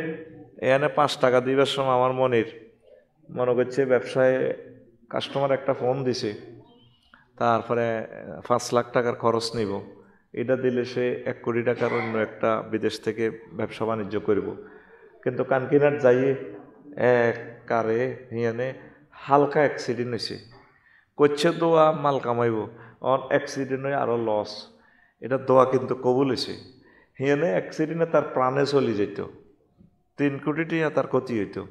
এখানে 5 টাকা দিবার সময় আমার মনে করছে ব্যবসায় কাস্টমার একটা ফোন দিছে, তারপরে 5 লাখ টাকার খরচ নিব, এটা দিলে সে 1 কোটি টাকার অন্য একটা বিদেশ থেকে ব্যবসা বাণিজ্য করব। কিন্তু কানকিনার যাইয়ে এক কারে হিয়ানে হালকা অ্যাক্সিডেন্ট হয়েছে, করছে দোয়া মাল কামাইব, অ্যাক্সিডেন্ট হয়ে আরও লস। এটা দোয়া কিন্তু কবুল হয়েছে। হিয়ানে অ্যাক্সিডেন্টে তার প্রাণে চলে যেত, 3 কোটি টাকা তার ক্ষতি হইতো,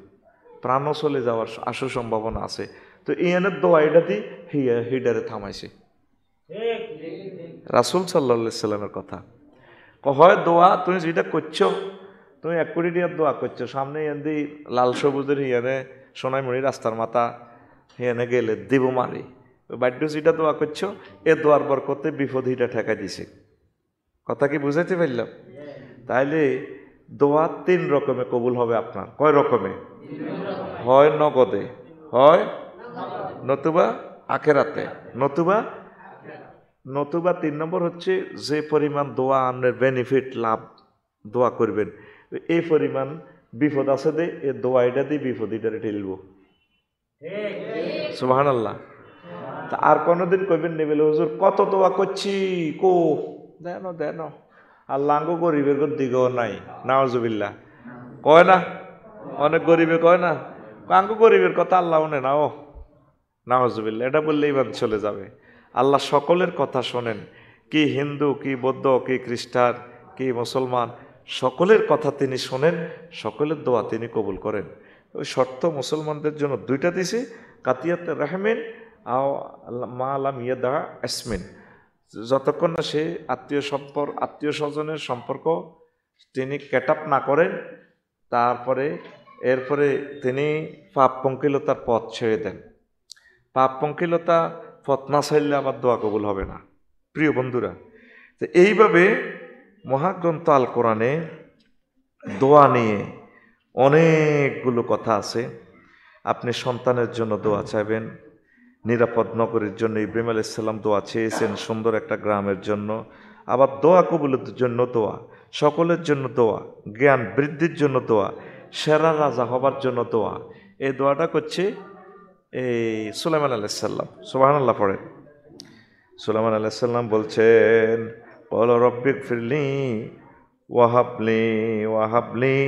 প্রাণও চলে যাওয়ার আশু সম্ভাবনা আছে। তো ইয়ানের দোয়া এটা দিয়ে হিডারে থামাইছে। রাসূল সাল্লাল্লাহু আলাইহি সাল্লামের কথা হয়, দোয়া তুমি যেটা করছো, তুমি 1 কোটি টাকার দোয়া করছো, সামনে এনে লাল সবুজের হিয়ানে সোনাইমণি রাস্তার মাথা হিয়ানে গেলে দিব মারি, বাধ্য যেটা দোয়া করছো, এ দোয়ার বরকতে বিপদ হিটা ঠেকা দিছে। কথা কি বুঝাইতে পারলাম? তাইলে দোয়া 3 রকমে কবুল হবে আপনার। কয় রকমে? হয় নগদে, হয় নতুবা আখেরাতে, নতুবা 3 নম্বর হচ্ছে যে পরিমাণ দোয়া আপনার বেনিফিট লাভ দোয়া করবেন, এই পরিমাণ বিপদ আছে দে, এ দোয়া এটা দিয়ে বিপদ এটারে ঠেলব। সুবহানাল্লাহ। তা আর কোনোদিন কইবেন নেবেল হুজুর কত দোয়া করছি, দেন আল্লাহ আঙ্গো গরিবের দিকেও নাই, নাউজুবিল্লাহ কয় না, অনেক গরিবে কয় না, আঙ্গো গরিবের কথা আল্লাহ উনে না, ও নাউজুবিল্লাহ, এটা বললে ইমান চলে যাবে। আল্লাহ সকলের কথা শোনেন, কি হিন্দু, কি বৌদ্ধ, কি খ্রিস্টান, কি মুসলমান, সকলের কথা তিনি শোনেন, সকলের দোয়া তিনি কবুল করেন। ওই শর্ত মুসলমানদের জন্য 2টা দিছে, কাতিয়াতে রাহমিন আও মা লাম ইয়াদা আসমিন, যতক্ষণ না সে আত্মীয় স্বজনের সম্পর্ক তিনি ক্যাটাপ না করেন, এরপরে তিনি পাপ পঙ্কিলতার পথ ছেড়ে দেন। পাপ পঙ্কিলতা পথ না ছাড়লে আবার দোয়া কবুল হবে না। প্রিয় বন্ধুরা, তো এইভাবে মহাগ্রন্থ আল কোরআনে দোয়া নিয়ে অনেকগুলো কথা আছে। আপনি সন্তানের জন্য দোয়া চাইবেন, নিরাপদ নগরীর জন্য ইব্রাহিম আলাইহিস সালাম দোয়া চেয়েছেন, সুন্দর একটা গ্রামের জন্য। আবার দোয়া কবুলের জন্য দোয়া, সকলের জন্য দোয়া, জ্ঞান বৃদ্ধির জন্য দোয়া, সেরা রাজা হবার জন্য দোয়া। এই দোয়াটা করছে এই সুলাইমান আলাইহিস সালাম। সুবহানাল্লাহ পড়েন। সুলাইমান আলাইহিস সালাম বলছেন, ক্বাল রব্বিগফিরলি ওয়াহাবলি ওয়াহাবলি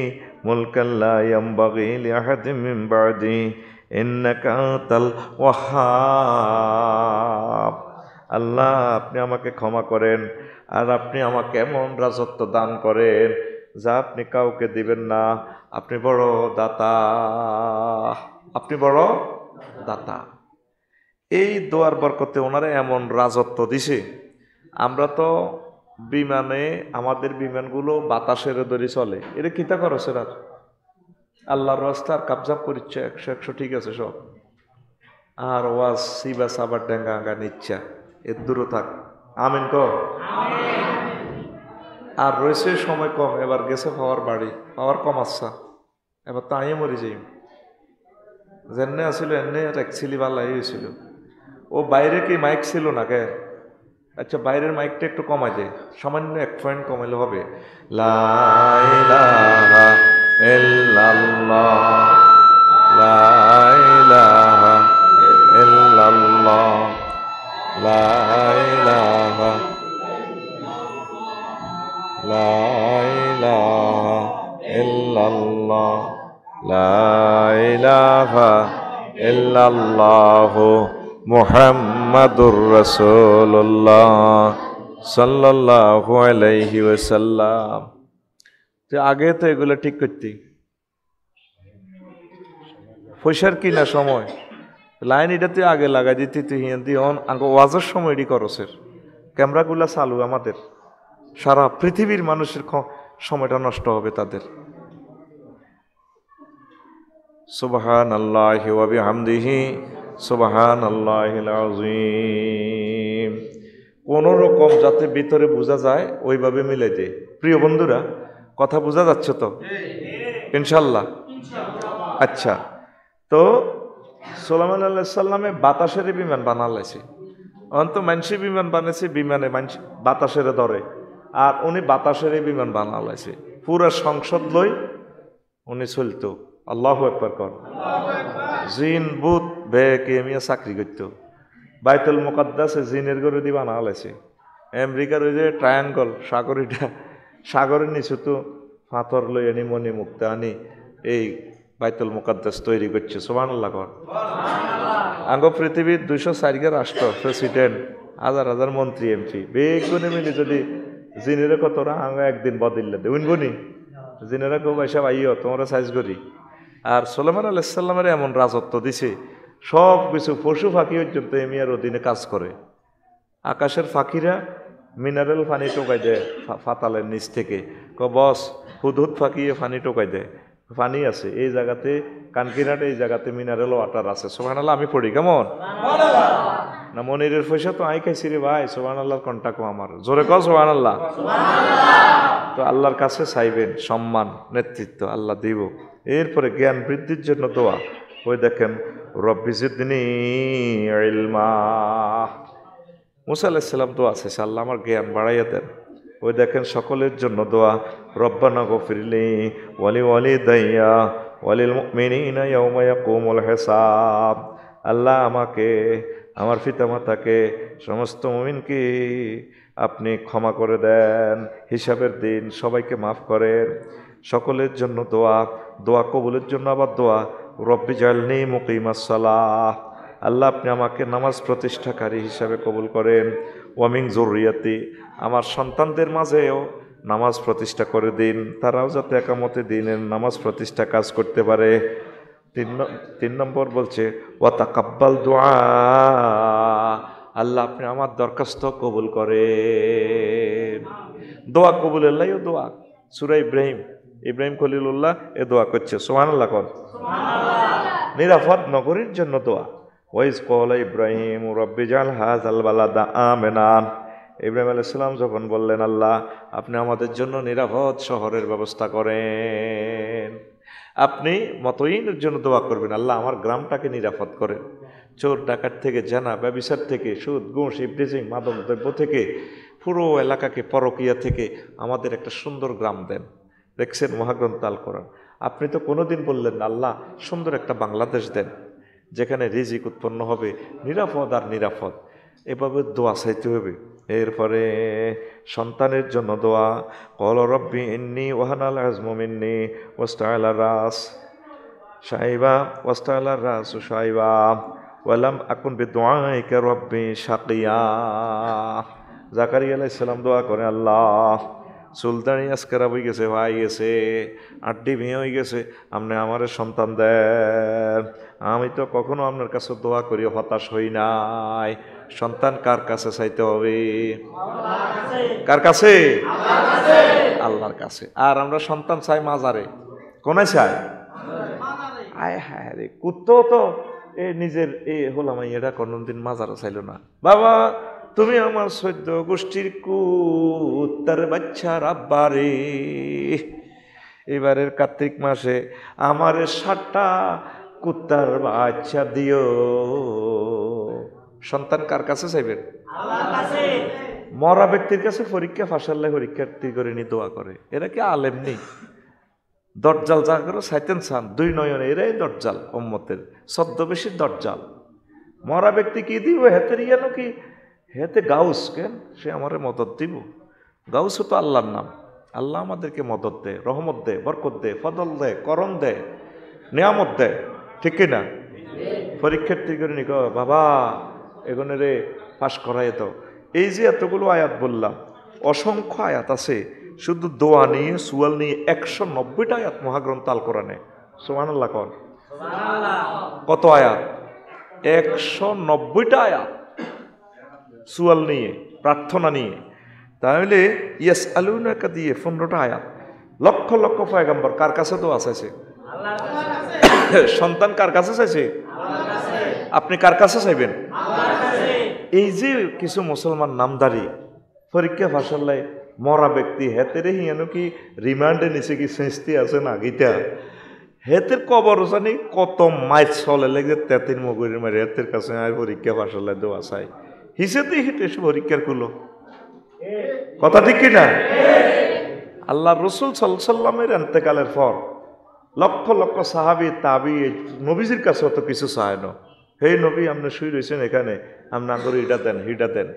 মুলকান লা ইয়ানবাগি লিআহাদিন মিন বা'দি ইন্নাকা আনতাল ওয়াহ্হাব। আল্লাহ, আপনি আমাকে ক্ষমা করেন, আর আপনি আমাকে এমন রাজত্ব দান করেন যা আপনি কাউকে দিবেন না। আপনি বড় দাতা, আপনি বড় দাতা। এই দোয়ার বরকতে ওনারা এমন রাজত্ব দিছে। আমরা তো বিমানে, আমাদের বিমানগুলো বাতাসের দড়ি চলে, এটা কিতা করো সেরার আল্লাহর রাস্তার কাবজাব করিচ্ছে 100 ঠিক আছে সব, আর ওয়াজ সিবা সাবার ডেঙ্গা আঙ্গা নিচ্ছা এর দূরে থাক। আমিন ক। আর রয়েছে সময় কম, এবার গেছে পাওয়ার বাড়ি, পাওয়ার কম আসছা, এবার তাই মরি যাই। যেনে আসিল এনে ট্যাক্সিলি বালাই হয়েছিল। ও বাইরে কি মাইক ছিল না কে? আচ্ছা, বাইরের মাইকটা একটু কমাই দে, সামান্য 1 পয়েন্ট কমাইলে হবে। লা ইলাহা ইল্লাল্লাহ, লা ইলাহা ইল্লাল্লাহ, লা ইলাহা, লা ইলাহা ইল্লাল্লাহ, লা ইলাহা ইল্লাল্লাহু মুহাম্মাদুর রাসূলুল্লাহ সাল্লাল্লাহু আলাইহি ওয়াসাল্লাম। তো আগে তো এগুলো ঠিক করতি, পয়সার কিনা সময় লাইন এটা তুই আগে লাগাই দিতি, তুই হিন্দি অন আগে ওয়াজের সময় এটি করসের। ক্যামেরাগুলা চালু আমাদের, সারা পৃথিবীর মানুষের সময়টা নষ্ট হবে তাদের। সুবহানাল্লাহি ওয়া বিহামদিহি সুবহানাল্লাহিল আযীম। কোন রকম যাতে ভিতরে বোঝা যায় ওইভাবে মিলে দে। প্রিয় বন্ধুরা, কথা বোঝা যাচ্ছে তো ইনশাল্লাহ? আচ্ছা, তো সুলাইমান আলাইহিস সালামে বাতাসের বিমান বানালাইছে। অন্ত মানসি বিমান বানাইছে, বিমানে মানসি বাতাসের ধরে, আর উনি বাতাসের বিমান বানালাইছে। পুরা সংসদ লই উনি চলতো। আল্লাহু আকবার কর। জিন ভূত বেকে মিয়া চাকরি করত। বাইতুল মুকাদ্দাসে জিনের ঘরে দিয়ে বানালাইছে। আমেরিকার ওই যে ট্রায়াঙ্গল সাগরিটা, সাগরের নিচে তো পাথর লই আনি মণি মুক্তা আনি এই বাইতুল মুকাদ্দাস তৈরি করছে। সুবহানাল্লাহ কর। আঙ্গ পৃথিবীর 204 রাষ্ট্র, প্রেসিডেন্ট, হাজার হাজার মন্ত্রী, এমপি বেগুনে মিলে যদি জিনেরা কতরা আঙ্গ একদিন বদিল্লা দে উনবনি, জিনেরা কেউ পয়সা পাইও তোমরা সাইজ করি। আর সুলাইমান আলাইহিস সালামের এমন রাজত্ব দিছে, সব কিছু পশু পাখি পর্যন্ত এমিয়ার অধীনে কাজ করে। আকাশের পাখিরা মিনারেল পানি টোকাই দেয় ফাতালের নিচ থেকে। বস হুদহুদ পাখিয়ে পানি টোকাই দেয়, পানি আছে এই জায়গাতে, কানকিনাটে এই জায়গাতে মিনারেল ওয়াটার আছে। সুবহানাল্লাহ আমি পড়ি কেমন না? মনিরের পয়সা তো আই খাইছি রে ভাই। সুবহানাল্লাহর কন্টাক্ট আমার জোরে কও সুবহানাল্লাহ। তো আল্লাহর কাছে চাইবেন সম্মান, নেতৃত্ব আল্লাহ দিব। এরপরে জ্ঞান বৃদ্ধির জন্য দোয়া। ওই দেখেন, রব্বি জিদনি ইলমা। মুসা আলাইহিস সালাম দোয়া আছে, আল্লাহ আমার জ্ঞান বাড়াইয়া দেন। ওই দেখেন সকলের জন্য দোয়া, রব্বানা গফিরলি ওয়ালি ওয়ালিদাইয়া ওয়ালিল মুমিনিনা ইয়াওমা ইয়াকুমুল হিসাব। আল্লাহ আমাকে, আমার পিতামাতাকে, সমস্ত মুমিনকে আপনি ক্ষমা করে দেন, হিসাবের দিন সবাইকে মাফ করেন। সকলের জন্য দোয়া, দোয়া কবুলের জন্য আবার দোয়া, রব্বি জালনি মুকিমাস সালাহ। আল্লাহ আপনি আমাকে নামাজ প্রতিষ্ঠাকারী হিসাবে কবুল করেন। ওয়ামিং জুররিয়াতি, আমার সন্তানদের মাঝেও নামাজ প্রতিষ্ঠা করে দিন, তারাও যাতে একামতে দিনের নামাজ প্রতিষ্ঠা কাজ করতে পারে। 3 নম্বর বলছে ওয়া তাকাব্বাল দুআ। আল্লাহ আপনি আমার দরখাস্ত কবুল করেন। দোয়া কবুলের লাইও দোয়া। সূরা ইব্রাহিম, ইব্রাহিম খলিলুল্লাহ এ দোয়া করছে। সুবহানাল্লাহ কর। নিরাপদ নগরীর জন্য দোয়া। ওয়াইজ ক্বালা ইব্রাহিম রব্বি জাল হাযাল বালাদা আমিনান। ইব্রাহিম আলাইহিস সালাম যখন বললেন, আল্লাহ আপনি আমাদের জন্য নিরাপদ শহরের ব্যবস্থা করেন। আপনি মতইনের জন্য দোয়া করবেন, আল্লাহ আমার গ্রামটাকে নিরাপদ করেন। চোর ডাকাত থেকে, জানা ব্যভিচার থেকে, সুদ ঘুষ ইভরিথিং, মাদক দ্রব্য থেকে, পুরো এলাকাকে পরকিয়া থেকে আমাদের একটা সুন্দর গ্রাম দেন। দেখছেন মহাগ্রন্থ আল কোরআন। আপনি তো কোনোদিন বললেন না আল্লাহ সুন্দর একটা বাংলাদেশ দেন যেখানে রিজিক উৎপন্ন হবে নিরাপদ আর নিরাপদ। এভাবে দোয়া চাইতে হবে। এরপরে সন্তানের জন্য দোয়া, ক্বালা রাব্বি ইন্নী ওয়াহানাল আযমু মিন্নী ওয়াসতাআলা রাস শাইবা ওয়াসতাআলা রাসু শাইবা ওয়ালাম আকুন বিদুআইকা রাব্বি শাকিয়া। জাকারিয়া আলাইহিস সালাম দোয়া করে, আল্লাহ সুলতানি আজকেরা হয়ে গেছে, ভাই গেছে, আড্ডি ভেঙে হয়ে গেছে, আপনি আমার সন্তান দেন। আমি তো কখনো আপনার কাছে দোয়া করি হতাশ হই নাই। সন্তান কার কাছে চাইতে হবে? কার কাছে? আল্লাহর কাছে। আর আমরা সন্তান চাই মাজারে। কোনে চাই? আয় হায় রে, কুত্তো তো নিজের হোলামাই এটা কোনদিন মাজারে চাইল না। বাবা তুমি আমার সদ্য গোষ্ঠীর কুত্তার বাচ্চার আব্বা রে, এবারের কার্তিক মাসে আমার 7টা কুত্তার বাচ্চা দিও। সন্তান কার কাছে চাইবেন? আল্লাহর কাছে। মরা ব্যক্তির কাছে পরীক্ষা ফাঁসাল্লাহ পরীক্ষার্থী করে নি দোয়া করে। এরা কি আলেম নেই? দরজাল যা করে সাইতেন সান 2 নয়নে, এরাই দরজাল উম্মতের ছদ্মবেশী দরজাল। মরা ব্যক্তি কি দিব হেতের ইয়ানো কি হেতে গাউস কেন সে আমারে মদত দিব? গাউস তো আল্লাহর নাম। আল্লাহ আমাদেরকে মদত দেয়, রহমত দেয়, বরকত দেয়, ফদল দেয়, করম দেয়, নিয়ামত দেয়, ঠিক কিনা? পরীক্ষার্থী করে নিক বাবা এগুলো রে পাশ করাই তো। এই যে এতগুলো আয়াত বললাম, অসংখ্য আয়াত আছে শুধু দোয়া নিয়ে সুয়াল নিয়ে। 190টা আয়াত মহাগ্রন্থ আল কোরআনে। সুবহানাল্লাহ কর। কত আয়াত? 190টা আয়াত সুয়াল নিয়ে, প্রার্থনা নিয়ে। তাহলে ইয়াসআলুনাকা দিয়ে 15টা আয়াত। লক্ষ লক্ষ পয়গম্বর কার কাছে দোয়া চাইছে? আল্লাহর কাছে। সন্তান কার কাছে চাইছে? আল্লাহর কাছে। আপনি কার কাছে চাইবেন? আল্লাহর কাছে। এই যে কিছু মুসলমান নামদারি পরীক্ষা ফাঁসাল্লাই মরা ব্যক্তি হেতেরে হিয়ানো কি রিমান্ডে নিচে কি শাস্তি আছে না গীতা হেতের কবর জানি কত মাইল চলে লেগে তেতির মগুরির মারি হেতের কাছে আর পরীক্ষা ফাঁসাল্লাই দোয়া চাই হিসেতেই হেঁটে পরীক্ষার কুলো। কথা ঠিক কিনা? আল্লাহ রসুল সাল্লামের এন্তেকালের পর লক্ষ লক্ষ সাহাবি তাবি নবীজির কাছে অত কিছু চায় না। হে নবী আপনি শুয়ে রয়েছেন এখানে, আপনি আঙ্গুর হিটা দেন, হিটা দেন।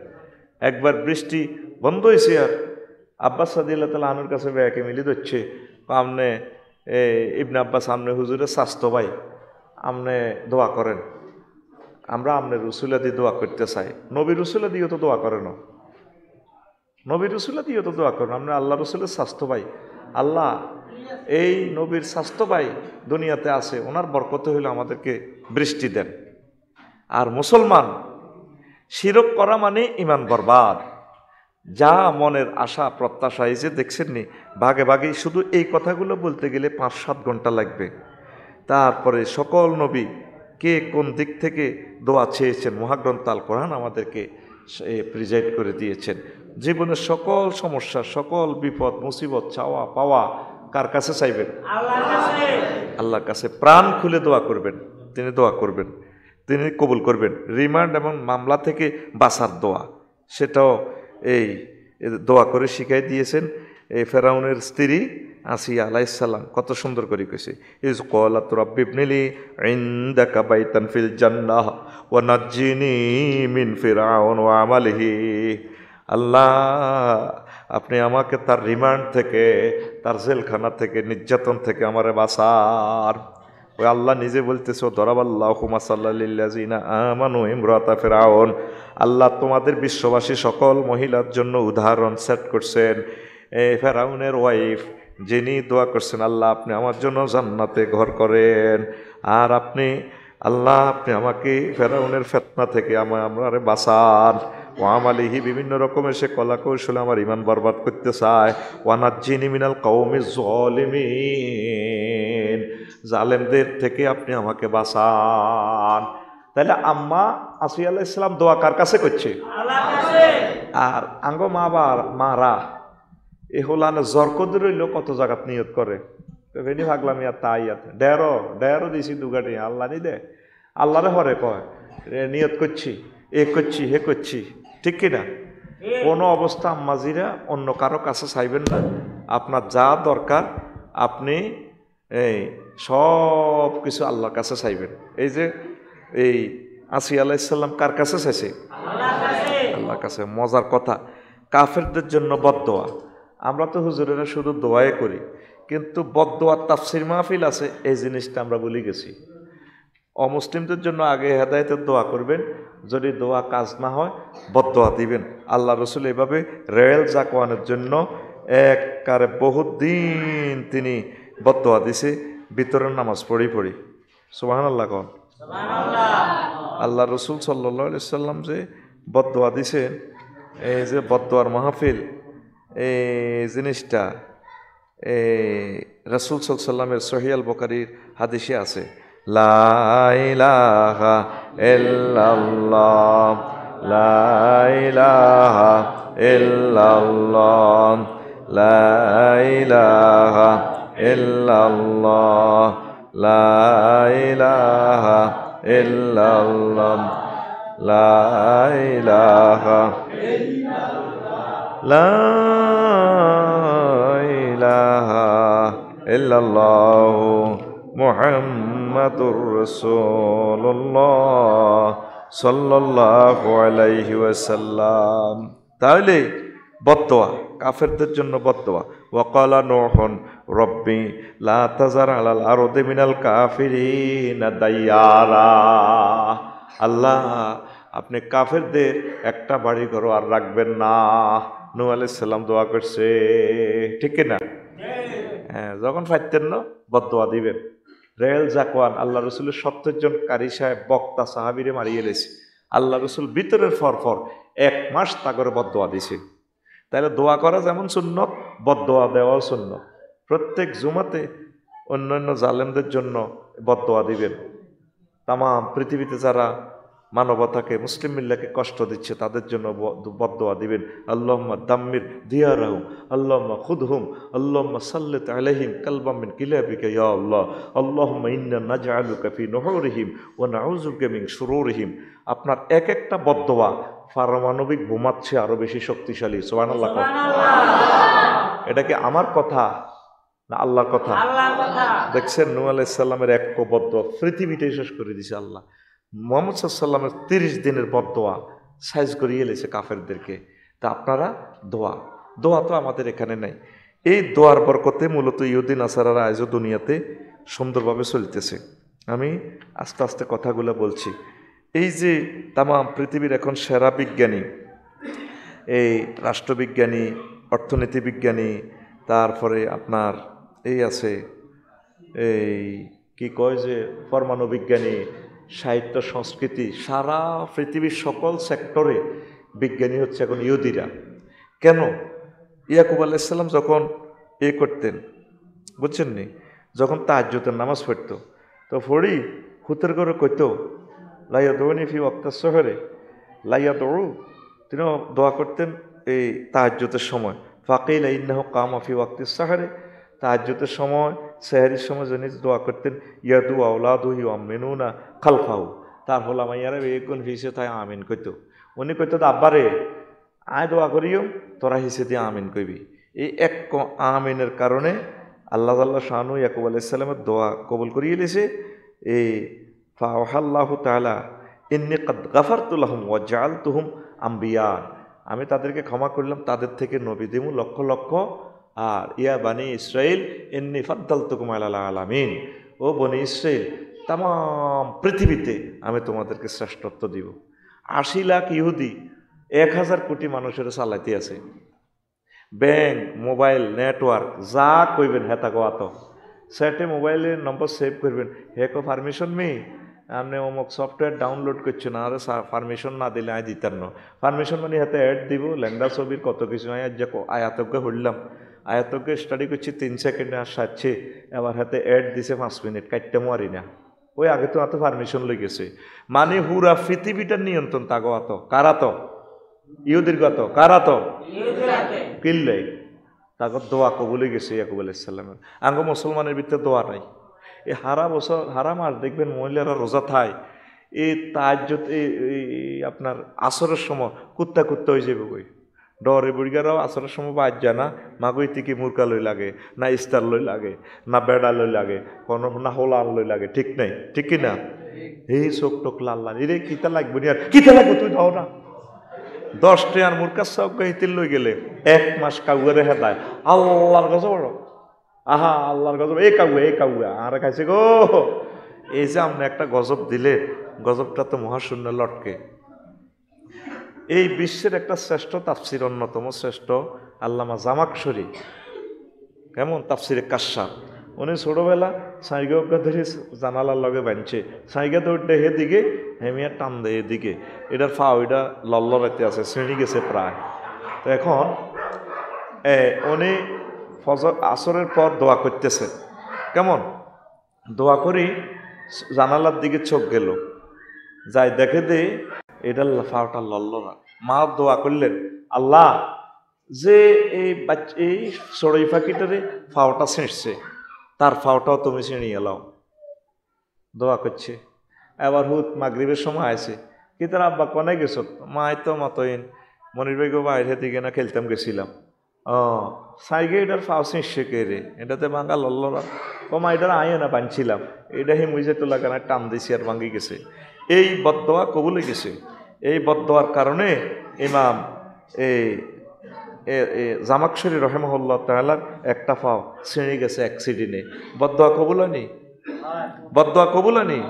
একবার বৃষ্টি বন্ধ হয়েছে আর আব্বাস সাদিয়াল্লাহ তাআলা আনুর কাছে ব্যাকে মিলি দিচ্ছে, আপনি ইবনে আব্বাস আমনে হুজুরের স্বাস্থ্য ভাই, আপনি দোয়া করেন, আমরা আমনে রসুলা দিয়ে দোয়া করতে চাই। নবী রসুলা দিয়েও তো দোয়া করে না, নবী রসুলা দিয়েও তো দোয়া করেন, আমরা আল্লাহ রসুলের স্বাস্থ্য ভাই। আল্লাহ এই নবীর স্বাস্থ্য ভাই দুনিয়াতে আছে, ওনার বরকতে হইলে আমাদেরকে বৃষ্টি দেন। আর মুসলমান শিরক করা মানে ইমান বরবাদ। যা মনের আশা প্রত্যাশা এই যে দেখছেন নি ভাগে ভাগে, শুধু এই কথাগুলো বলতে গেলে 5-7 ঘন্টা লাগবে। তারপরে সকল নবী কে কোন দিক থেকে দোয়া চেয়েছেন মহাগ্রন্থ আল কোরআন আমাদেরকে প্রিজাইড করে দিয়েছেন। জীবনের সকল সমস্যা, সকল বিপদ মুসিবত চাওয়া পাওয়া কার কাছে চাইবেন? আল্লাহর কাছে। আল্লাহর কাছে প্রাণ খুলে দোয়া করবেন, তিনি দোয়া করবেন, তিনি কবুল করবেন। রিমান্ড এবং মামলা থেকে বাঁচার দোয়া, সেটাও এই দোয়া করে শিখাই দিয়েছেন। এই ফেরাউনের স্ত্রী আসিয়া আলাইহিস সালাম কত সুন্দর করে কইছে, ইজ ক্বালাত রাব্বি ইবনিলি ইনদাকা বাইতান ফিল জান্নাহ ওয়া নাজ্জিনি মিন ফিরআউন ওয়া আমালিহি। আল্লাহ আপনি আমাকে তার রিমান্ড থেকে, তার জেলখানা থেকে, নির্যাতন থেকে আমারে বাঁচার। ওই আল্লাহ নিজে বলতেছে, দরাবাল্লাহু মাসাল্লাল লিল্লাযিনা আমানু ইমরাতা ফিরআউন। আল্লাহ তোমাদের বিশ্ববাসী সকল মহিলার জন্য উদাহরণ সেট করছেন। এই ফেরাউনের ওয়াইফ যিনি দোয়া করছেন, আল্লাহ আপনি আমার জন্য জান্নাতে ঘর করেন, আর আপনি আল্লাহ আপনি আমাকে ফেরাউনের ফিতনা থেকে আমারে বাঁচান। ও আমালিহি বিভিন্ন রকমের সে কলা কৌশলে আমার ইমান বরবাদ করতে চায়। ওয়ানাজ্জিনি মিনাল কওমিজ জালিমিন, জালেমদের থেকে আপনি আমাকে বাঁচান। তাহলে আম্মা আসিয়া আলাইহিস সালাম দোয়া কার কাছে করছে? আল্লাহর কাছে। আর আঙ্গ মারা এ হলানে জরকদ রইল কত জায়গাত নিয়ত করে, তো ভাগলাম ইয়ার তাই ডেরো দিছি দুগাটি আল্লাহ নি দে, আল্লাহরে হরে কয় নিয়ত করছি, এ করছি, হে করছি, ঠিক কিনা? কোনো অবস্থা আম্মাজিরা অন্য কারো কাছে চাইবেন না। আপনার যা দরকার আপনি এই সব কিছু আল্লাহর কাছে চাইবেন। এই যে এই আসিয়া আলাইহিস সালাম কার কাছে চাইছে? আল্লাহর কাছে। মজার কথা, কাফেরদের জন্য বদদোয়া। আমরা তো হুজুরেরা শুধু দোয়াই করি, কিন্তু বদদোয়ার তাফসির মাহফিল আছে, এই জিনিসটা আমরা ভুলে গেছি। অমুসলিমদের জন্য আগে হেদায়েতের দোয়া করবেন, যদি দোয়া কাজ না হয় বদদোয়া দিবেন। আল্লাহ রসুল এভাবে রেল জাকওয়ানের জন্য একবারে বহুত দিন তিনি বদদোয়া দিছে, ভিতরের নামাজ পড়ি। সুবহানাল্লাহ কন। আল্লাহ রসুল সাল্লাল্লাহু আলাইহি সাল্লাম যে বদদোয়া দিছেন, এই যে বদদোয়ার মাহফিল, এই জিনিসটা রাসূল সাল্লাল্লাহু আলাইহি সাল্লামের সহিহ আল বুখারীর হাদিসে আছে, লা ইলাহা ইল্লাল্লাহ, লা ইলাহা ইল্লাল্লাহ, লা ইলাহা ইল্লাল্লাহ, লা ইলাহা ইল্লাল্লাহ, লা ইলাহা লা ইলাহা ইল্লাল্লাহ মুহাম্মাদুর রাসূলুল্লাহ সাল্লাল্লাহু আলাইহি ওয়াসাল্লাম। তাহলে বদদোয়া, কাফেরদের জন্য বদদোয়া। ওয়াকালা নূহুন রব্বি লা তাযার আলাল আরদি মিনাল কাফিরিনা দাইয়ারা। আল্লাহ, আপনি কাফেরদের একটা বাড়ি ঘর আর রাখবেন না। নূহ আলাইহিস সালাম দোয়া করছে, ঠিক কিনা? হ্যাঁ, যখন ফাইতেন না বদদোয়া দিবেন। রেল জাকওয়ান আল্লাহ রসুলের 70 জন কারি সাহেব বক্তা সাহাবীরে মারিয়ে লেছে। আল্লাহ রসুল ভিতরের ফরফর 1 মাস তাগরে বদদোয়া দিছে। তাহলে দোয়া করা যেমন সুন্নত, বদদোয়া দেওয়াও সুন্নত। প্রত্যেক জুমাতে অন্যান্য জালেমদের জন্য বদদোয়া দিবেন। তাম পৃথিবীতে যারা মানবতাকে, মুসলিম মিল্লাকে কষ্ট দিচ্ছে তাদের জন্য বদদোয়া দিবেন। আল্লাহুম্মা দাম্মির দিয়ারাহুম, আল্লাহুম্মা খুদহুম, আল্লাহুম্মা সাল্লিত আলাইহিম কালবাম মিন কিলাবিকা ইয়া আল্লাহ, আল্লাহুম্মা ইন্না নাজআলুকা ফি নুহুরিহিম ওয়া নাউযুবিকা মিন শুরুরিহিম। আপনার এক একটা বদদোয়া পারমাণবিক বোমার চেয়ে আরো বেশি শক্তিশালী। সুবহানাল্লাহ। এটা কি আমার কথা না আল্লাহর কথা? দেখছেন, নূহ আলাইহিস সালামের এক বদদোয়া পৃথিবীটাই শেষ করে দিয়েছে আল্লাহ। মুহাম্মদ সাল্লাল্লাহু আলাইহি সাল্লামের 30 দিনের বদদোয়া সাইজ করিয়ে এলেছে কাফেরদেরকে। তা আপনারা দোয়া তো আমাদের এখানে নাই। এই দোয়ার বরকতে মূলত ইহুদি নাসারারা আজও দুনিয়াতে সুন্দরভাবে চলতেছে। আমি আস্তে আস্তে কথাগুলো বলছি। এই যে তামাম পৃথিবীর এখন সেরা বিজ্ঞানী, এই রাষ্ট্রবিজ্ঞানী, অর্থনীতি বিজ্ঞানী, তারপরে আপনার এই আছে এই কি কয় যে পরমাণু বিজ্ঞানী, সাহিত্য সংস্কৃতি, সারা পৃথিবীর সকল সেক্টরে বিজ্ঞানী হচ্ছে এখন ইহুদিরা। কেন? ইয়াকুব আলাইহিস সালাম যখন করতেন, বুঝছেন নি, যখন তাহাজ্জুদের নামাজ পড়তো তো ফড়ি হুতের করে কইতো লাইয়া দৌনি ফি ওয়াক্তাস শহরে, লাইয়া দৌড়ু, তিনিও দোয়া করতেন এই তাহাজ্জুদের সময়। ফাকিলা ইন্নাহু কামা ফি ওয়াক্তিস সাহরে, তাহাজ্জুদের সময়, সেহরির সময় যিনি দোয়া করতেন, ইয়াদু আওলাদুহি আমিনুনা খালফাহু, তার হল আমাইয়ারা বেগুন হিসে তাই আমিন কইতো। উনি কইতো আব্বারে আয় দোয়া করিও, তোরা হিসে দিয়ে আমিন কইবি। এই এক আমিনের কারণে আল্লাহ শাহানু ইয়াকুব আলাইহিস সালামের দোয়া কবুল করিয়ে এলেছে। এই ফাওহাল্লাহু তাআলা ইন্নী কাদ গাফারতু লাহুম ওয়া জাআলতুহুম আম্বিয়া, আমি তাদেরকে ক্ষমা করলাম, তাদের থেকে নবী দিমু লক্ষ লক্ষ। আর ইয়া বানি ইসরাইল ইন্নী ফাদ্দালতুকুম আলাল আলামিন, ও বনি ইসরাইল তাম পৃথিবীতে আমি তোমাদেরকে শ্রেষ্ঠত্ব দিব। 80 লাখ ইহুদি 1000 কোটি মানুষের চালাইতে আছে। ব্যাংক, মোবাইল, নেটওয়ার্ক যা কইবেন হেতা গোয়াত সেটে মোবাইলের নম্বর সেভ করবেন, হেকো পারমিশন মি আপনি অমুক সফটওয়্যার ডাউনলোড করছেন, আর পারমিশন না দিলে আয় দিতার না। পারমিশন মানে হাতে অ্যাড দিব, ল্যাংডা ছবির কত কিছু আয়াতজ্ঞ হইলাম, আয়াতজ্ঞ স্টাডি করছি 3 সেকেন্ডে আর সারছে, এবার হাতে অ্যাড দিছে 5 মিনিট, কাটতে মারি না। ওই আগে তো এত পারমিশন লই গেছে, মানে পুরা পৃথিবীটার নিয়ন্ত্রণ তাগো আত কারা তো ইহুদির গত কারা তো কিনলে তাগর দোয়া কবুলে গেছে ইয়াকুব আলাইহিস সালামের। আঙ্গ মুসলমানের ভিতরে দোয়া নাই। এই হারা বছর হারা মাস দেখবেন মহিলারা রোজা থায়, এই তাহাজ্জুদ আপনার আসরের সময় কুত্তা কুত্তা হয়ে যাবে কই ডরে বুড়িগারাও আসরের সময় বাদ যায় না মাগুই থেকে মুরকা লই লাগে না ইস্তার লই লাগে না বেড়া লই লাগে কোনো না হোলা লই লাগে ঠিক নাই ঠিক কি না এই চোখ টোক লাল লাল রে কিতা লাগবে নি আর কিতা লাগবে তুই দাও না 10 টাকার মুরকা সব গাইতে লই গেলে 1 মাস কাউরে হেদায় আল্লাহর গজব বড় আহা আল্লাহর গজব এই কাউয়া আর খাইছে গো এই যে আপনি একটা গজব দিলে গজবটা তো মহাশূন্য লটকে এই বিশ্বের একটা শ্রেষ্ঠ তাফসির অন্যতম শ্রেষ্ঠ আল্লামা জামাকশরী কেমন তাফসিরে কাশাফ উনি ছোটবেলা সাইগা ধরে জানালার লগে বানছে সাইগা দৌড়তে এদিকে হেমিয়া টান দেয় এদিকে এটার ফা ওইটা লল্লরাইতে আছে শ্রেণী গেছে প্রায় তো এখন উনি ফজর আসরের পর দোয়া করতেছে কেমন দোয়া করি জানালার দিকে চোখ গেল যাই দেখে দে এটা ফাওটা লল্লরা মা দোয়া করলেন আল্লাহ যে এই চড়ই পাখিটারে ফাওটা ছিঁড়ছে তার ফাওটাও তুমি ছিঁড়িয়ে এলাও দোয়া করছে এবার হুত মাগরিবের সময় আছে কি তার আব্বা কনে গেছ মা তো মতইন মনির ভাইকে বাইরে দিকে না খেলতাম গেছিলাম সাইগে এটার ফাও ছিঁড়ছে কে রে এটাতে ভাঙা লল্লরা মা এটার আইও না বানছিলাম এটা হি মুইজে তোলা কেন টান দিছি আর ভাঙি গেছে এই বদদোয়া কবুলে গেছে এই বদদোয়ার কারণে ইমাম এই জামাকশরী রহেমহুল্লাহ তাআলার একটা ফাও ছিঁড়ে গেছে অ্যাক্সিডেন্টে বদদোয়া কবুল হয়নি বদদোয়া কবুল হয়নি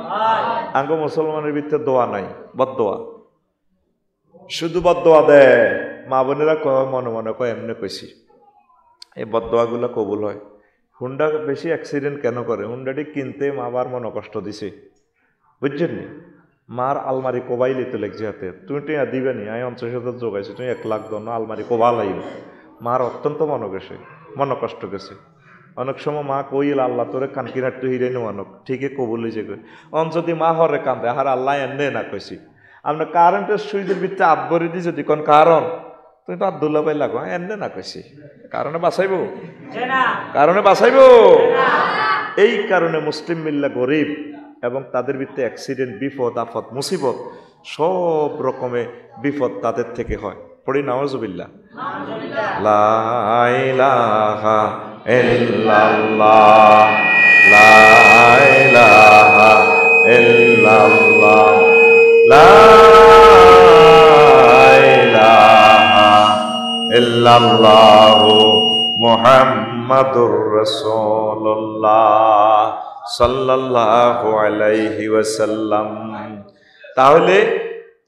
আঙ্গ মুসলমানের ভিতরে দোয়া নাই বদদোয়া শুধু বদদোয়া দেয় মা বোনেরা কয় মনে মনে কয় এমনি কইছি এই বদদোয়াগুলো কবুল হয় হুন্ডা বেশি অ্যাক্সিডেন্ট কেন করে হুন্ডাটি কিনতে মা বার মনে কষ্ট দিছে বুঝছেন নি মার আলমারি কোবাই লিতে লেগছে হাতে তুমি টিয়া দিবে নি আমি 50,000 যোগাইছি তুমি 1 লাখ দন আলমারি কোবা লাইল মার অত্যন্ত মন কষ্ট গেছে অনেক সময় মা কইল আল্লাহ তোরে কানকিনার তো হিরে নো অনেক ঠিকই কবুল হয়েছে যদি মা হরে কান্দে আর আল্লাহ এনে না কইছি আপনার কারেন্টের সুইচের ভিতরে আব্বরি দি যদি কোন কারণ তুমি তো আব্দুল্লাহ ভাই লাগো এনে না কইছি কারণে বাঁচাইবো এই কারণে মুসলিম মিল্লা গরিব এবং তাদের ভিতরে অ্যাক্সিডেন্ট বিপদ আপদ মুসিবত সব রকমের বিপদ তাদের থেকে হয় পড়ি নাউজুবিল্লাহ লা ইলাহা ইল্লাল্লাহ লা ইলাহা ইল্লাল্লাহ লা ইলাহা ইল্লাল্লাহু মুহাম্মাদুর রাসূলুল্লাহ সাল্লাল্লাহু আলাইহি ওয়াসাল্লাম তাহলে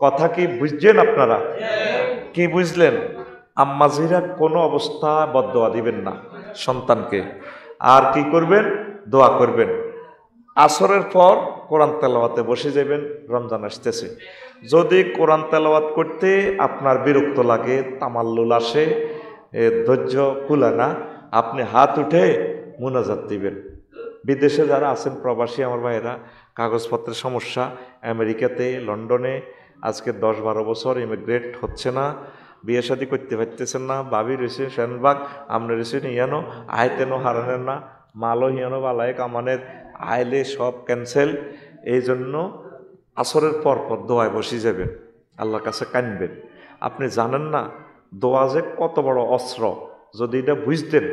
কথা কি বুঝছেন আপনারা কি বুঝলেন আম্মাজিরা কোনো অবস্থা বদদোয়া দিবেন না সন্তানকে আর কি করবেন দোয়া করবেন আসরের পর কোরআন তেলাওয়াতে বসে যাবেন রমজান আসতেছে যদি কোরআন তেলাওয়াত করতে আপনার বিরক্ত লাগে তামাল্লুল আসে ধৈর্য কুলা না আপনি হাত উঠে মুনাজাত দিবেন বিদেশে যারা আছেন প্রবাসী আমার ভাইয়েরা কাগজপত্রের সমস্যা আমেরিকাতে লন্ডনে আজকে 10-12 বছর ইমিগ্রেট হচ্ছে না বিয়ে শাদী করতে পারতেছেন না ভাবি রয়েছে সেনবাগ আপনি রয়েছেন ইয়ানো আয়তেনও হারানের না মালও হিয়ানো বালায় কামানের আইলে সব ক্যান্সেল এই জন্য আসরের পর দোয়ায় বসে যাবেন আল্লাহর কাছে কানবেন আপনি জানেন না দোয়া যে কত বড় অস্ত্র যদি এটা বুঝতেন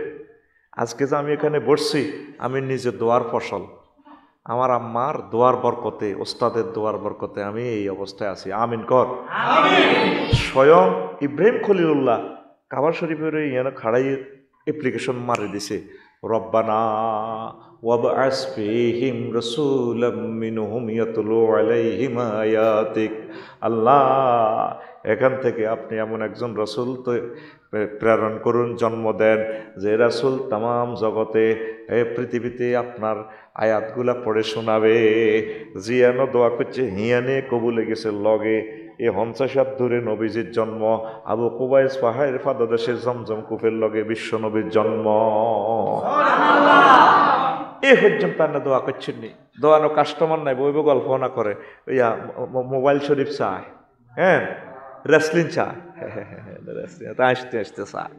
আজকে যে আমি এখানে বসছি আমি নিজে দোয়ার ফসল আমার আম্মার দোয়ার বরকতে ওস্তাদের দোয়ার বরকতে আমি এই অবস্থায় আছি আমিন কর স্বয়ং ইব্রাহিম খলিলুল্লাহ কাবা শরীফের ইয়ানো খাড়াই অ্যাপ্লিকেশন মারি দিছে রব্বানা ওয়াবআস ফীহিম রাসূলাম মিনহুম ইয়াতলু আলাইহিম আয়াতিক আল্লাহ এখান থেকে আপনি এমন একজন রাসূল তো প্রেরণ করুন জন্ম দেন যে রাসূল তাম জগতে পৃথিবীতে আপনার আয়াতগুলা পড়ে শোনাবে জিয়ানো দোয়া করছে হিয়ানে কবুলে গেছে লগে এ 50 ধরে নবীজির জন্ম আবু কুবাইস পাহাড়ের ফাদদেশে জমজম কুফের লগে বিশ্ব নবীর জন্ম এ পর্যন্ত না দোয়া করছেন নি দোয়ানো কাস্টমার নাই বইব গল্প না করে ইয়া মোবাইল শরীফ চায় হ্যাঁ রেসলিং চায় আসতে আসতে চায়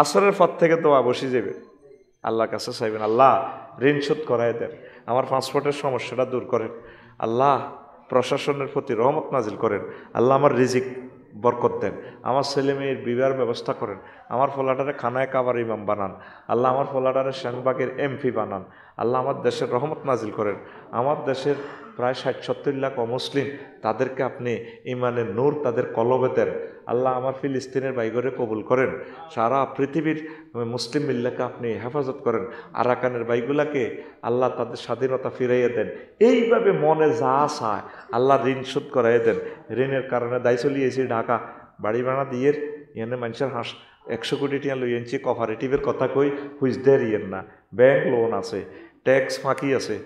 আসরের পর থেকে দোয়া বসে যাবে আল্লাহর কাছে চাইবেন আল্লাহ ঋণ শোধ করাই দেন আমার পাসপোর্টের সমস্যাটা দূর করেন আল্লাহ প্রশাসনের প্রতি রহমত নাজিল করেন। আল্লাহ আমার রিজিক বরকত দেন, আমার ছেলে মেয়ের বিবাহের ব্যবস্থা করেন, আমার ফলাটারে খানায় কাবার ইমাম বানান, আল্লাহ আমার ফলাটারে শাহবাগের এমপি বানান, আল্লাহ আমার দেশের রহমত নাজিল করেন। আমার দেশের প্রায় 60-70 লাখ অমুসলিম, তাদেরকে আপনি ইমানের নূর তাদের কলবে দেন। আল্লাহ আমার ফিলিস্তিনের বাইগরে কবুল করেন। সারা পৃথিবীর মুসলিম মিল্লাকে আপনি হেফাজত করেন। আরাকানের বাইগুলাকে আল্লাহ তাদের স্বাধীনতা ফিরাইয়ে দেন। এইভাবে মনে যা চায় আল্লাহ ঋণ শোধ করাইয়ে দেন। ঋণের কারণে দায় চলিয়েছি ঢাকা বাড়ি বানা দিয়ে এনে মানুষের 100 কোটি টিয়া লইয়েছি। কোঅপারেটিভের কথা কই হুইজদের ইয়ের না, ব্যাংক লোন আছে, ট্যাক্স ফাঁকি আছে।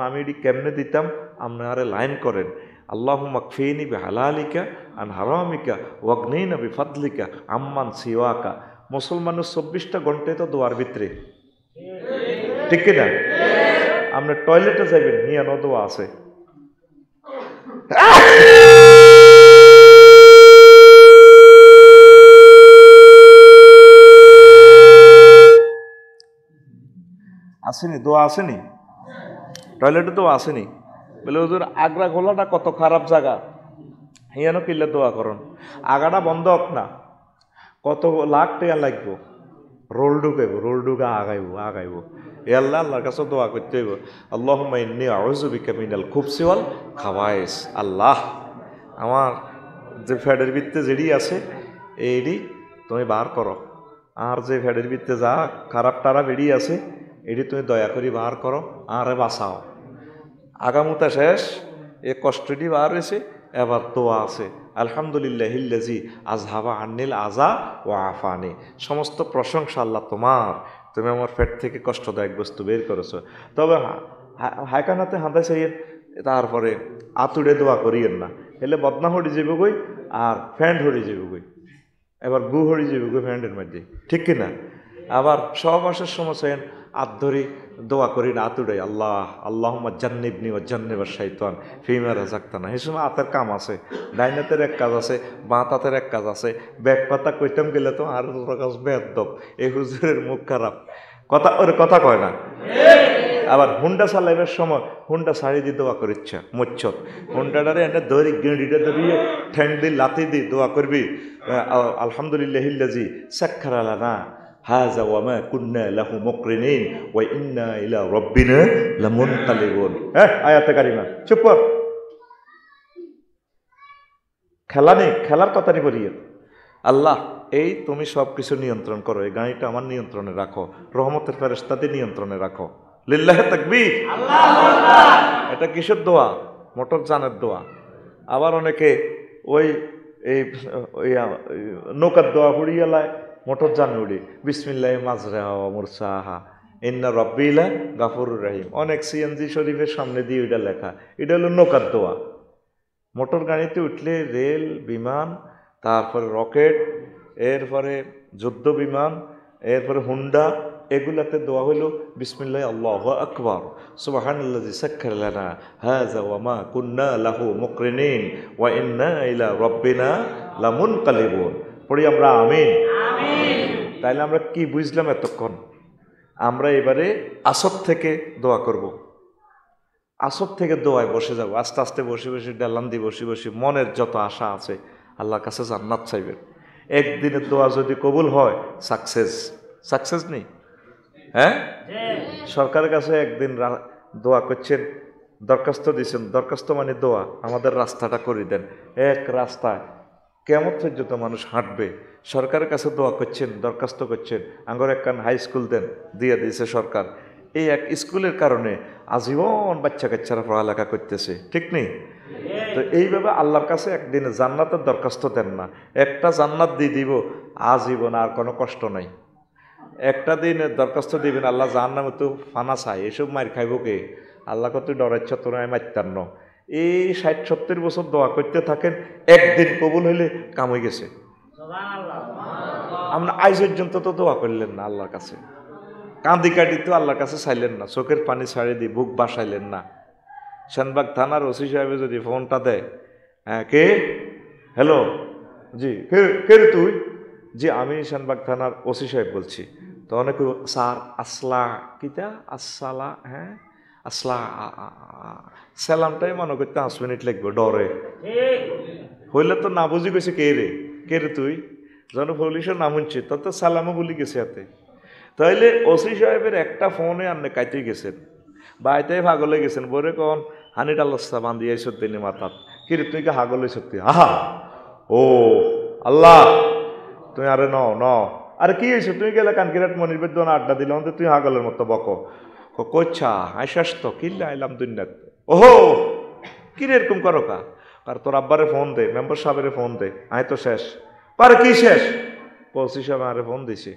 আমি এটি কেমনে দিতাম, আপনারা লাইন করেন। আল্লাহুম্মা কফিনি বিহালালিকা আন হারামিকা ওয়াগনিনা বিফাদলিকা আম্মান সিওয়াকা। মুসলমানের 24টা ঘন্টায় তো দোয়ার ভিতরে, ঠিক কিনা? আপনি টয়লেটে যাইবেন, নিয়ানো দোয়া আছে। আসেনি দোয়া আসেনি, টয়লেটে দোয়া আসেনি। বলে হুজুর আগ্রা গোলাটা কত খারাপ জায়গা, হিয়ানো কিনলে দোয়া করুন। আগাটা বন্ধ হোক না, কত লাখ টাকা লাগবো, রোল ঢুকাইব, রোল ঢুকা আগাইব। এ আল্লাহ আল্লাহর কাছে দোয়া করতে হইব। আল্লাহুম্মা ইন্নী আউযু বিকা মিনাল খুবসি ওয়াল খাবায়েস। আল্লাহ আমার যে ফ্যাডের ভিত্তে যেডি আছে এইডি তুমি বার করো, আর যে ফ্যাডের ভিত্তে যা খারাপ টারা বেরিয়ে আছে এটি তুমি দয়া করি বার করো, আরে বাঁচাও। আগামুতা শেষ, এ কষ্টটি বার হয়েছে, এবার দোয়া আছে। আলহামদুলিল্লাহিল্লাযী আযহাবা আন্নিল আযা ওয়া আফানি। সমস্ত প্রশংসা আল্লাহ তোমার, তুমি আমার পেট থেকে কষ্টদায়ক বস্তু বের করেছো। তবে হায়কানাতে হাঁদাই চাইয়ের, তারপরে আতুড়ে দোয়া করিয়েন না, এলে বদনা হরি যাবে গই আর ফ্যান্ড হরি যাবে গই, এবার গু হরি যাবে গই ফ্যান্ডের মধ্যে, ঠিক কিনা? আবার সহবাসের সময় চাইন আধরি দোয়া করি না, আতুড়াই আল্লাহ আল্লাহুম্মা জান্নিবনি ওয়া জান্নিবাশ শাইতান ফিমা রাযাকতানা। এই সময় আতের কাম আছে, ডাইনাতের এক কাজ আছে, বাঁ তাতের এক কাজ আছে। ব্যাগ কথা কইতাম গেলে তো আর কাজ বেদব, এই হুজুরের মুখ খারাপ, কথা ওরে কথা কয় না। আবার হুন্ডা চালাইবার সময় হুন্ডা ছাড়ি দিয়ে দোয়া করিচ্ছা মুচ্ছত, হুন্ডাটারে এনে ধরি গেঁড়িটা ধরিয়ে ঠ্যাং দিয়ে লাথি দিয়ে দোয়া করবি আলহামদুলিল্লাহিল্লাযী সাক্খারা লানা হাযা ওয়া মা কুন্না লাহু মুকরিনিন ওয়া ইন্না ইলা রাব্বিনা লামুনকালিবুন। আয়াতে কারিমা চুপ কর, খেলা নেই, খেলার কথা নেই বলিয়ে। আল্লাহ এই তুমি সব কিছু নিয়ন্ত্রণ করো, এই গাড়িটা আমার নিয়ন্ত্রণে রাখো, রহমতের ফেরেশতাদের নিয়ন্ত্রণে রাখো। লিল্লাহি তাকবীর, আল্লাহু আকবার। এটা কিসের দোয়া? মোটর জানের দোয়া। আবার অনেকে ওই এই নৌকার দোয়া পড়িয়ালায় মোটর জান উড়ি, বিসমিল্লাহি মাজরাহা ওয়া মুরসাহা ইন্না রাব্বিলা গাফুরুর রহিম। অনেক সিএনজি শরীফের সামনে দিয়ে ওইটা লেখা, এটা হলো নৌকার দোয়া। মোটর গাড়িতে উঠলে রেল, বিমান, তারপরে রকেট, এরপরে যুদ্ধ বিমান, এরপরে হুন্ডা, এগুলাতে দোয়া হইল বিসমিল্লাহি আল্লাহু আকবার সুবহানাল্লাযী সাক্খারা লানা হাযা ওয়া মা কুন্না লাহু মুকরিনিন ওয়া ইন্না ইলা রাব্বিনা লামুনকালিবুন। পড়ি আমরা আমিন। তাইলে আমরা কি বুঝলাম এতক্ষণ? আমরা এবারে আসর থেকে দোয়া করব, আসর থেকে দোয়ায় বসে যাব, আস্তে আস্তে বসে বসে ডালান দিয়ে বসে বসে মনের যত আশা আছে আল্লাহর কাছে জান্নাত চাইবেন। একদিনের দোয়া যদি কবুল হয় সাকসেস নেই। হ্যাঁ, সরকারের কাছে একদিন দোয়া করছেন, দরখাস্ত দিচ্ছেন, দরখাস্ত মানে দোয়া, আমাদের রাস্তাটা করে দেন। এক রাস্তায় কেমন পর্যন্ত মানুষ হাঁটবে, সরকারের কাছে দোয়া করছেন, দরখাস্ত করছেন, আঙ্গর একখান হাই স্কুল দেন, দিয়ে দিয়েছে সরকার। এই এক স্কুলের কারণে আজীবন বাচ্চা কাচ্চারা পড়ালেখা করতেছে, ঠিক নেই? তো এইভাবে আল্লাহর কাছে একদিন জান্নাতের দরখাস্ত দেন না, একটা জান্নাত দিয়ে দিব আজীবন, আর কোনো কষ্ট নাই। একটা দিন দরখাস্ত দিবেন আল্লাহ জাহান্নামে তো ফানা চাই, এসব মার খাইব কে? আল্লাহ কত ডরাচ্ছ তোরা মারতার ন। এই 60-70 বছর দোয়া করতে থাকেন, একদিন কবুল হইলে কাম হয়ে গেছে। আমরা আজ পর্যন্ত তো দোয়া করলেন না আল্লাহর কাছে, কাঁদি কাটি তো আল্লাহর কাছে চাইলেন না, চোখের পানি ছাড়িয়ে দিয়ে বুক বাসাইলেন না। সেনবাগ থানার ওসি সাহেবে যদি ফোনটা দেয়, হ্যাঁ কে? হ্যালো, জি কে রে তুই? জি আমি সেনবাগ থানার ওসি সাহেব বলছি। তো অনেক স্যার আসলা কিতা আসসালা, হ্যাঁ আসলা সালামটাই মনে করতে 5 মিনিট লাগবে ডরে হইলে তো না বুঝি গেছে কে রে তুই যখন পুলিশের নাম শুনছি তোর তো সালামও ভুলি গেছে হাতে। তাইলে ওসি সাহেবের একটা ফোনে আপনি কাইতে গেছেন বাইতে ভাগলে গেছেন বলে কন হানি ডাল্লা বান্ধি আইস দিনে মাথাত কিরে তুই কে হাগলে সত্যি আহা ও আল্লাহ তুই আরে ন আরে কি হয়েছে তুই গেলে কানকিরাট মনির বেদন আড্ডা দিলাম তুই হাগলের মতো বক কচ্ছা আইসাস তো কিল্লা আইলাম দুনিয়াত ওহো কিরে এরকম করো কা আর তোর আব্বারে ফোন দে মেম্বার সাহেবের ফোন দে আয় তো শেষ পারে কি শেষ ওসি সাহেব আরে ফোন দিছি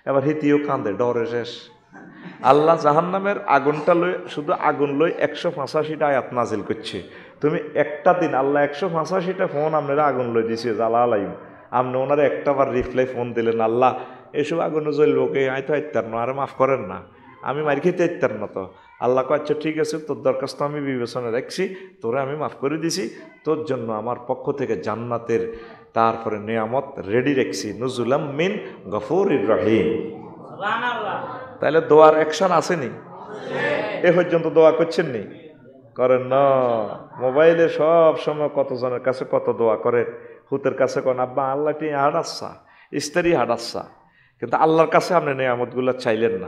এবার হিতিও কান্দে ডরে শেষ। আল্লাহ জাহান্নামের আগুনটা লই শুধু আগুন লই 185টা আয়াত নাজিল করছে। তুমি একটা দিন আল্লাহ 185টা ফোন আপনারা আগুন লই দিছে জ্বালা আলাইম আপনি ওনারা একটা বার রিপ্লাই ফোন দিলেন আল্লাহ এসব আগুনে জ্বলবো কে আয় তো আইতার না আরে মাফ করেন না আমি মারি খেতে আইতার না তো আল্লাহ কো আচ্ছা ঠিক আছে তোর দরখাস্ত আমি বিবেচনা রাখছি তোরে আমি মাফ করে দিছি তোর জন্য আমার পক্ষ থেকে জান্নাতের তারপরে নিয়ামত রেডি রাখছি নুজুলাম মিন গফুরির রহিম। তাহলে দোয়ার অ্যাকশন আসেনি এ পর্যন্ত দোয়া করছেন নি করেন না মোবাইলে সব সময় কতজনের কাছে কত দোয়া করেন হুতের কাছে কোন আব্বা আল্লাহটি হাডাচ্ছা স্ত্রী হাডাচ্ছা কিন্তু আল্লাহর কাছে আপনি নিয়ামতগুলো চাইলেন না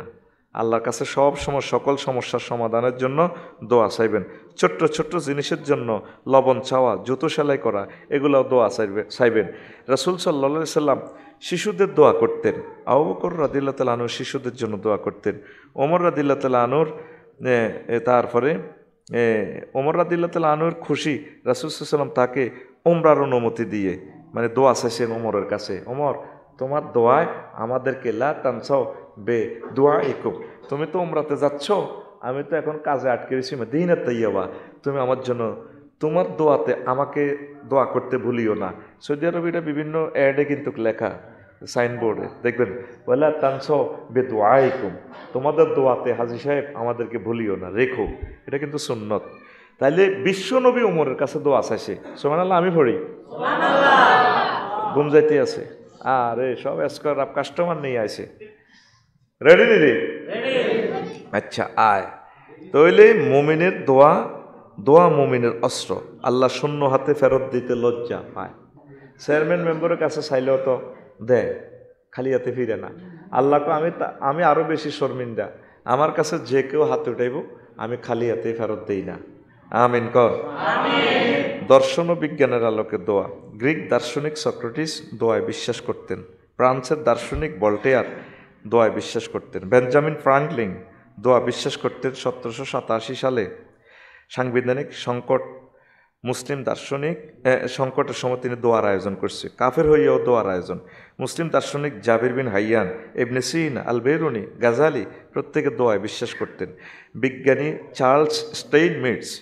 আল্লাহর কাছে সব সময় সকল সমস্যার সমাধানের জন্য দোয়া চাইবেন ছোট্ট ছোট্ট জিনিসের জন্য লবণ চাওয়া জুতো সেলাই করা এগুলোও দোয়া চাইবেন রাসূল সাল্লাল্লাহু আলাইহি সাল্লাম শিশুদের দোয়া করতেন আবু বকর রাদিয়াল্লাহু তাআলা আনহু শিশুদের জন্য দোয়া করতেন ওমর রাদিয়াল্লাহু তাআলা আনহুর তারপরে ওমর রাদিয়াল্লাহু তাআলা আনহুর খুশি রাসূল সাল্লাল্লাহু আলাইহি সাল্লাম তাকে উমরার অনুমতি দিয়ে মানে দোয়া চাইছেন ওমরের কাছে ওমর তোমার দোয়ায় আমাদেরকে লা তানসাও বে দুআইকুম তুমি তো উমরাতে যাচ্ছ আমি তো এখন কাজে আটকে রয়েছি মদিনাত তাইয়্যিবা তুমি আমার জন্য তোমার দোয়াতে আমাকে দোয়া করতে ভুলিও না। সৌদি আরবে এটা বিভিন্ন অ্যাডে কিন্তু লেখা সাইনবোর্ডে দেখবেন ওয়ালা তানসাও বে দুআইকুম তোমাদের দোয়াতে হাজী সাহেব আমাদেরকে ভুলিও না রেখো এটা কিন্তু সুন্নত। তাইলে বিশ্বনবী ওমরের কাছে দোয়া চাইছে সুবহানাল্লাহ আমি পড়ি সুবহানাল্লাহ ঘুম যাইতে আছে আরে সব এসকর আপ কাস্টমার নিয়ে আসে রেডি নি রে আচ্ছা আয় তাইলে মুমিনের দোয়া মুমিনের অস্ত্র আল্লাহ শূন্য হাতে ফেরত দিতে লজ্জা পায় চেয়ারম্যান মেম্বারের কাছে চাইলেও তো দেয় খালি হাতে ফিরে না আল্লাহকে আমি আরো বেশি শর্মিন্দা আমার কাছে যে কেউ হাতে উঠাইব আমি খালি হাতে ফেরত দেই না আমিন কর দর্শন ও বিজ্ঞানের আলোকে দোয়া গ্রিক দার্শনিক সক্রেটিস দোয়ায় বিশ্বাস করতেন ফ্রান্সের দার্শনিক ভল্টেয়ার দোয়ায় বিশ্বাস করতেন বেঞ্জামিন ফ্রাঙ্কলিন দোয়া বিশ্বাস করতেন 1787 সালে সাংবিধানিক সংকট মুসলিম দার্শনিক সংকটের সময় তিনি দোয়ার আয়োজন করছে কাফের হইয়াও দোয়ার আয়োজন মুসলিম দার্শনিক জাবির বিন হাইয়ান ইবনে সিনা আল বেরুনি গাজালি প্রত্যেকে দোয়ায় বিশ্বাস করতেন বিজ্ঞানী চার্লস স্টেইনমিটস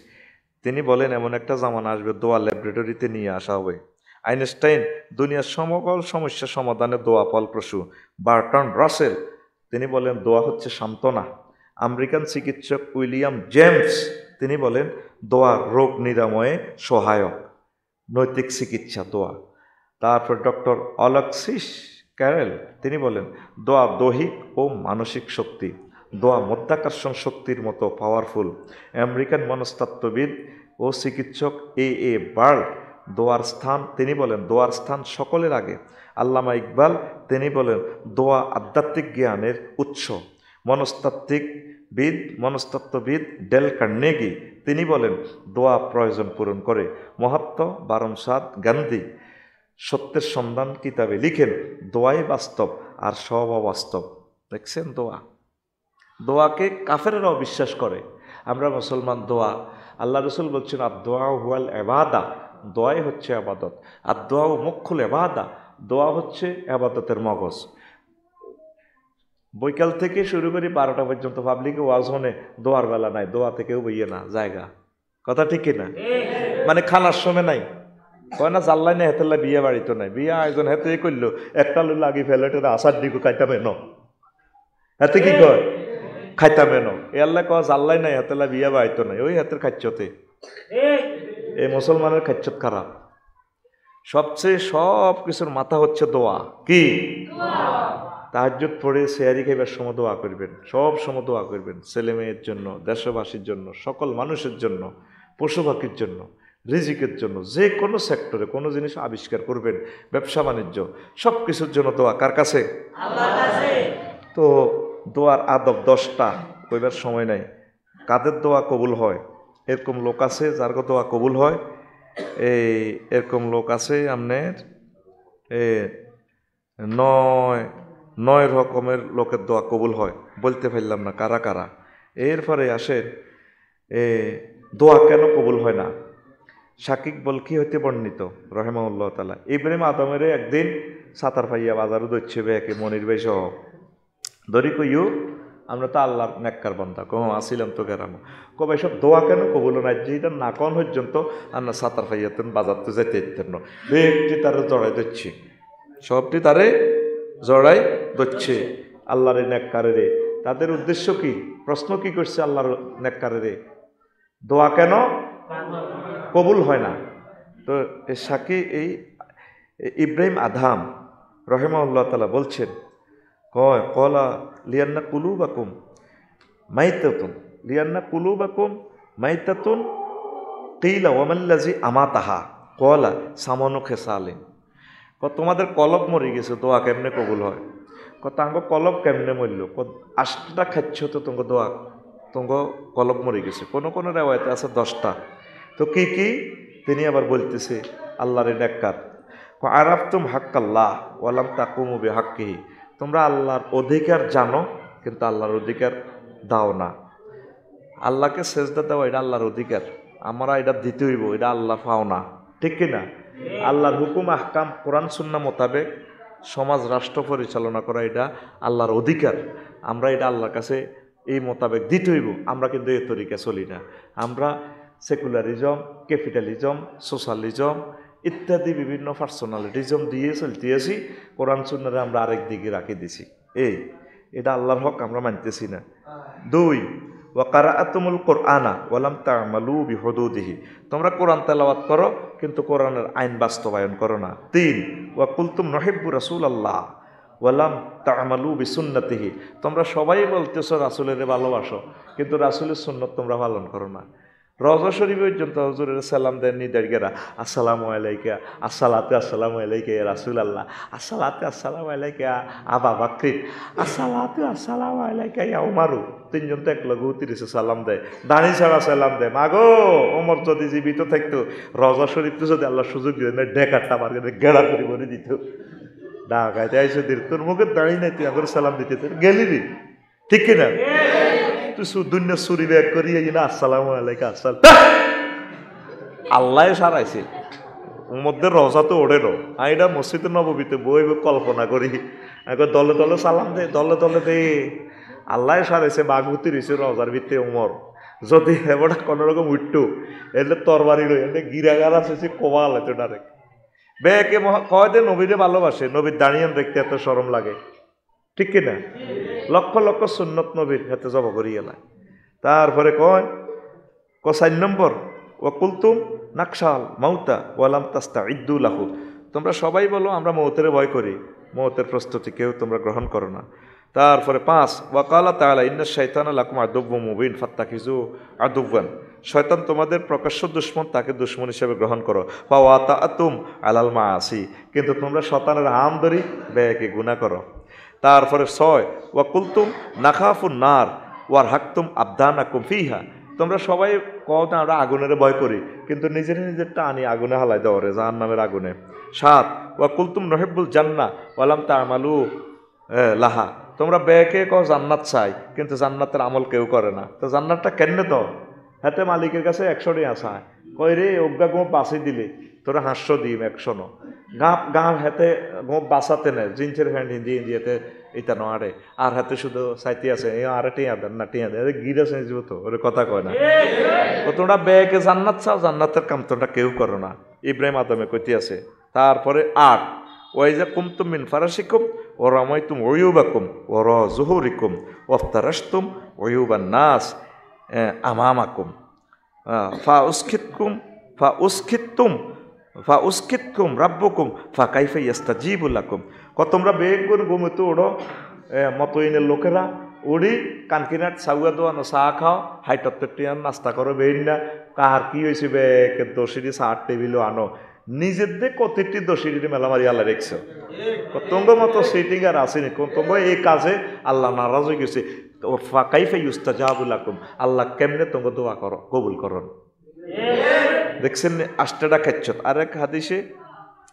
তিনি বলেন এমন একটা জামানা আসবে দোয়া ল্যাবরেটরিতে নিয়ে আসা হবে আইনস্টাইন দুনিয়ার সমকল সমস্যা সমাধানে দোয়া ফলপ্রসূ বার্টন রাসেল তিনি বলেন দোয়া হচ্ছে সান্ত্বনা আমেরিকান চিকিৎসক উইলিয়াম জেমস তিনি বলেন দোয়া রোগ নিরাময়ে সহায়ক নৈতিক চিকিৎসা দোয়া তারপর ডক্টর অলেক্সিস ক্যারেল তিনি বলেন দোয়া দৈহিক ও মানসিক শক্তি দোয়া মধ্যাকর্ষণ শক্তির মতো পাওয়ারফুল আমেরিকান মনস্তত্ত্ববিদ ও চিকিৎসক এ বার্ড দোয়ার স্থান তিনি বলেন দোয়ার স্থান সকলের আগে আল্লামা ইকবাল তিনি বলেন দোয়া আধ্যাত্মিক জ্ঞানের উৎস মনস্তত্ত্ববিদ ডেল কার্নেগি তিনি বলেন দোয়া প্রয়োজন পূরণ করে মহাত্মা বারমচাঁদ গান্ধী সত্যের সন্ধান কিতাবে লিখেন দোয়াই বাস্তব আর সব অবাস্তব দেখছেন দোয়াকে কাফেররাও বিশ্বাস করে আমরা মুসলমান দোয়া আল্লাহ রসুল বলছেন আর দোয়া হুয়াল এবাদা দোয়াই হচ্ছে আবাদত আর দোয়া মুখ্যুল এবাদা দোয়া হচ্ছে আবাদতের মগজ বৈকাল থেকে শুরু করি 12টা পর্যন্ত পাবলিকে ওয়াজ হনে দোয়ার বেলা নাই দোয়া থেকেও বইয়ে না জায়গা কথা ঠিক কিনা মানে খানার সময় নাই কয় না জাল্লাই না হেতেলা বিয়ে বাড়িতে নাই বিয়ে আয়োজন হেতে করলো একটা লোক লাগি ফেলেটে আসার দিকে খাইতামে ন হাতে কি কয় খাইতামে ন এ আল্লাহ কয় জাল্লাই নাই হেতেলা বিয়ে বাড়িতে নাই ওই হাতের খাচ্ছতে এই মুসলমানের খাচ্ছত খারাপ সবচেয়ে সব কিছুর মাথা হচ্ছে দোয়া কি তাহাজ্জুদ পড়ে সেহারি খাইবার সময় দোয়া করবেন, সব সময় দোয়া করবেন, ছেলে মেয়ের জন্য, দেশবাসীর জন্য, সকল মানুষের জন্য, পশু পাখির জন্য, রিজিকের জন্য, যে কোনো সেক্টরে কোনো জিনিস আবিষ্কার করবেন, ব্যবসা বাণিজ্য, সব কিছুর জন্য দোয়া কার কাছে? আল্লাহর কাছে। তো দোয়ার আদব 10টা, কইবার সময় নাই। কাদের দোয়া কবুল হয়? এরকম লোক আছে যার দোয়া কবুল হয়। এরকম লোক আছে আপনার নয় রকমের লোকের দোয়া কবুল হয়, বলতে পারলাম না কারা কারা। এরপরে আসেন দোয়া কেন কবুল হয় না। শাকিক বলকি হইতে বর্ণিত রহেমাউল্লাহ তাআলা, ইব্রাহিম আদমের একদিন সাতার পাইয়া বাজারও দচ্ছে বেকে মনির ভাই সহ ধরি কইও আমরা তো আল্লাহর নেককার বান্দা, আসিলাম তো গেরাম কবে সব দোয়া কেন কবুল না, যেটা না কন পর্যন্ত আমরা সাতার পাইয়াতেন বাজার তো যেতে দিতেন না, ব্যক্তি তারা জড়াই দিচ্ছে, সবটি তারে জড়াই দিচ্ছে আল্লাহর নেককারেরে। তাদের উদ্দেশ্য কি? প্রশ্ন কি করছে আল্লাহর নেককারেরে, দোয়া কেন কবুল হয় না। তো সাকি এই ইব্রাহিম আদম রহিমাহুল্লাহ তাআলা বলছেন, কলা লিয়ান্না কুলুবাকুম মাইতাতুন, লিয়ান্না কুলুবাকুম মাইতাতুন কিলা ওয়ামাল্লাজি আমাতাহা কলা সামানু খেসালিন। তোমাদের কলব মরে গেছে, দোয়া কেমনে কবুল হয়? তাঙ্গ কলব কেমনে মরল? 8টা খাচ্ছ তো তোমার দোয়া, তোমার কলব মরে গেছে। কোনো কোনো রেওয়ায়তে আছে 10টা। তো কি কি তিনি আবার বলতেছে আল্লাহর নেককার, আরাফতুম হাক্কাল্লাহ ওয়ালাম তাকুমু বিহাক্কিহি, তোমরা আল্লাহর অধিকার জানো কিন্তু আল্লাহর অধিকার দাও না। আল্লাহকে সেজদা দেওয়া এটা আল্লাহর অধিকার, আমরা এটা দিতে হইব, এটা আল্লাহ পাও না, ঠিক কিনা? আল্লাহর হুকুম আহকাম কোরআন সুন্নাহ মোতাবেক সমাজ রাষ্ট্র পরিচালনা করা এটা আল্লাহর অধিকার, আমরা এটা আল্লাহর কাছে এই মোতাবেক দিতে হইব। আমরা কিন্তু এই তরিকা চলি না, আমরা সেকুলারিজম, ক্যাপিটালিজম, সোশ্যালিজম ইত্যাদি বিভিন্ন পার্সোনালিটিজম দিয়ে চলতে আসি, কোরআন সুন্নাহরে আমরা আরেক দিকে রাখি দিছি। এটা আল্লাহর হক আমরা মানতেছি না। 2 ওয়াকারাআতুমুল কোরআনা ওয়ালাম তা'মালু বিহুদুদিহি, তোমরা কোরআন তেলাওয়াত করো কিন্তু কোরআনের আইন বাস্তবায়ন করো না। 3 ওয়াকুলতুম নুহিব্বু রাসূলাল্লাহ ওয়ালাম তা'মালু বিসুন্নতিহি, তোমরা সবাই বলতেছো রাসূলের ভালোবাসো কিন্তু রাসূলের সুন্নাত তোমরা পালন করো না। রওজা শরীফ পর্যন্ত হুজুরের সালাম দেন নিদারগেরা, আসসালামু আলাইকা, আসসালাতু আসসালামু আলাইকা ইয়া রাসূলুল্লাহ, আসসালাতু আসসালামু আলাইকা আবা বকর, আসসালাতু আসসালামু আলাইকা ইয়া উমারু। 3জন তো এক লগে উতিরিছে সালাম দেয়, দাঁড়ি ছাড়া সালাম দেয়। মাগো ওমর যদি জীবিত থাকতো, রওজা শরীফতে যদি আল্লাহ সুযোগ দিলেন না, ডেকারটা মার্কে গেড়া করে বলে দিত, ঢাকাইতে আইসো দির, তোর মুখে দাঁড়িয়ে নাই, তুই আগর সালাম দিতে গেলি রে, ঠিক কিনা? দুনিয়া চুরি ব্যাগ করিয়ে না আসসালামু আলাইকা আসসালাম, আল্লাহ সারাইছে ওর মধ্যে রওজা তো ওড়ে নো। এটা মসজিদে নববীতে বই কল্পনা করি, এখন দলে দলে সালাম দে, দলে দলে দে, আল্লাহ সারাইছে বাঘুতি রয়েছে রওজার ভিতরে উমর। যদি হেবটা কোনো রকম উঠতো এলে তরবারি রই, এলে গিরাগার আছে কমাল এত ডাইরেক্ট বেকে কয় দে নবীরে ভালোবাসে, নবীর দাঁড়িয়ে দেখতে এত শরম লাগে, ঠিক কিনা? লক্ষ লক্ষ সুন্নত নবীর হাতে জব করিয়ে এলায়। তারপরে কয় 4 নম্বর ওয়াকুলতুম নাকশাল মাউতা ওয়ালাম তাস্তাইদ্দু লাহু, তোমরা সবাই বলো আমরা মৌতের ভয় করি, মৌতের প্রস্তুতি কেউ তোমরা গ্রহণ করো না। তারপরে 5 ওয়াকালা তাআলা ইন্নাশ শাইতানা লাকুম আদুউম মুবিন ফাত্তাখিযু আদুওয়ান, শয়তান তোমাদের প্রকাশ্য দুশমন, তাকে দুশমন হিসেবে গ্রহণ করো। ফাওয়াতাআতুম আলাল মাআসি, কিন্তু তোমরা শয়তানের হাম ধরি বেকে গুনাহ করো। তারপরে 6 ওয়াকুলতুম নাখাফুন নার ওয়ারহাকতুম আবদানাকুম ফিহা, তোমরা সবাই কও না আমরা আগুনের ভয় করি কিন্তু নিজেরটা আনি আগুনে হালাই দেওয়া রে, জাহান্নামের আগুনে। 7 ওয়াকুলতুম নহিব্বুল জান্নাহ ওয়ালাম তা'মালু লাহা, তোমরা বেকে কও জান্নাত চাই কিন্তু জান্নাতের আমল কেউ করে না। তো জান্নাতটা কেন তো হাতে মালিকের কাছে 100 টাকা চায়, কই রে অজ্ঞা গো বাঁচি দিলে তোরা 500 দিম 100 ন গাঁ হাতে গো বাঁচাতে নেয়, জিন্সের প্যান্ট হিন্দি হিন্দিতে এটা নয় আর হাতে শুধু চাইতে আছে আরে টিয়া দেন না, টিয়া দেন গিরা চেঞ্জ তো ওরে কথা কয় না। ও তোমরা বেকে জান্নাত চাও, জান্নাতের কাম তোমরা কেউ করো না, ইব্রাহিম আদমে কইতে আছে। তারপরে 8 ওয়াইজা কুমতুম মিন ফারাশিকুম ওয়া রামাইতুম উয়ুবাকুম ওয়া রাযুহুরিকুম ওয়াফতারাশতুম উয়ুবান নাস আমামাকুম ফা উসখিততুম ফা উস্কিতকুম রাব্বুকুম ফা কাইফা ইয়াস্তাজিবু লাকুম। তোমরা বেগ করে ঘুমোতে ওড়ো মতইনের লোকেরা উড়ি কানকিনাট সাউয়া দোয়ানো চা খাও হাইটত্তর নাস্তা করো বেইন না কাহার কি হয়েছে বেগ দোষিরি চার টেবিলও আনো নিজের দে কতটি দোষিরি মেলা মারি আল্লাহ রেখছ তোমার মতো সিটিং আর আসেনি তোমার এই কাজে আল্লাহ নারাজ হয়ে গেছে। কাইফা ইউস্তাজাবু লাকুম, আল্লাহ কেমনে তোমাকে দোয়া করো কবুল করন। দেখছেন আষ্টাটা খেচ্ছত। আর এক হাদিসে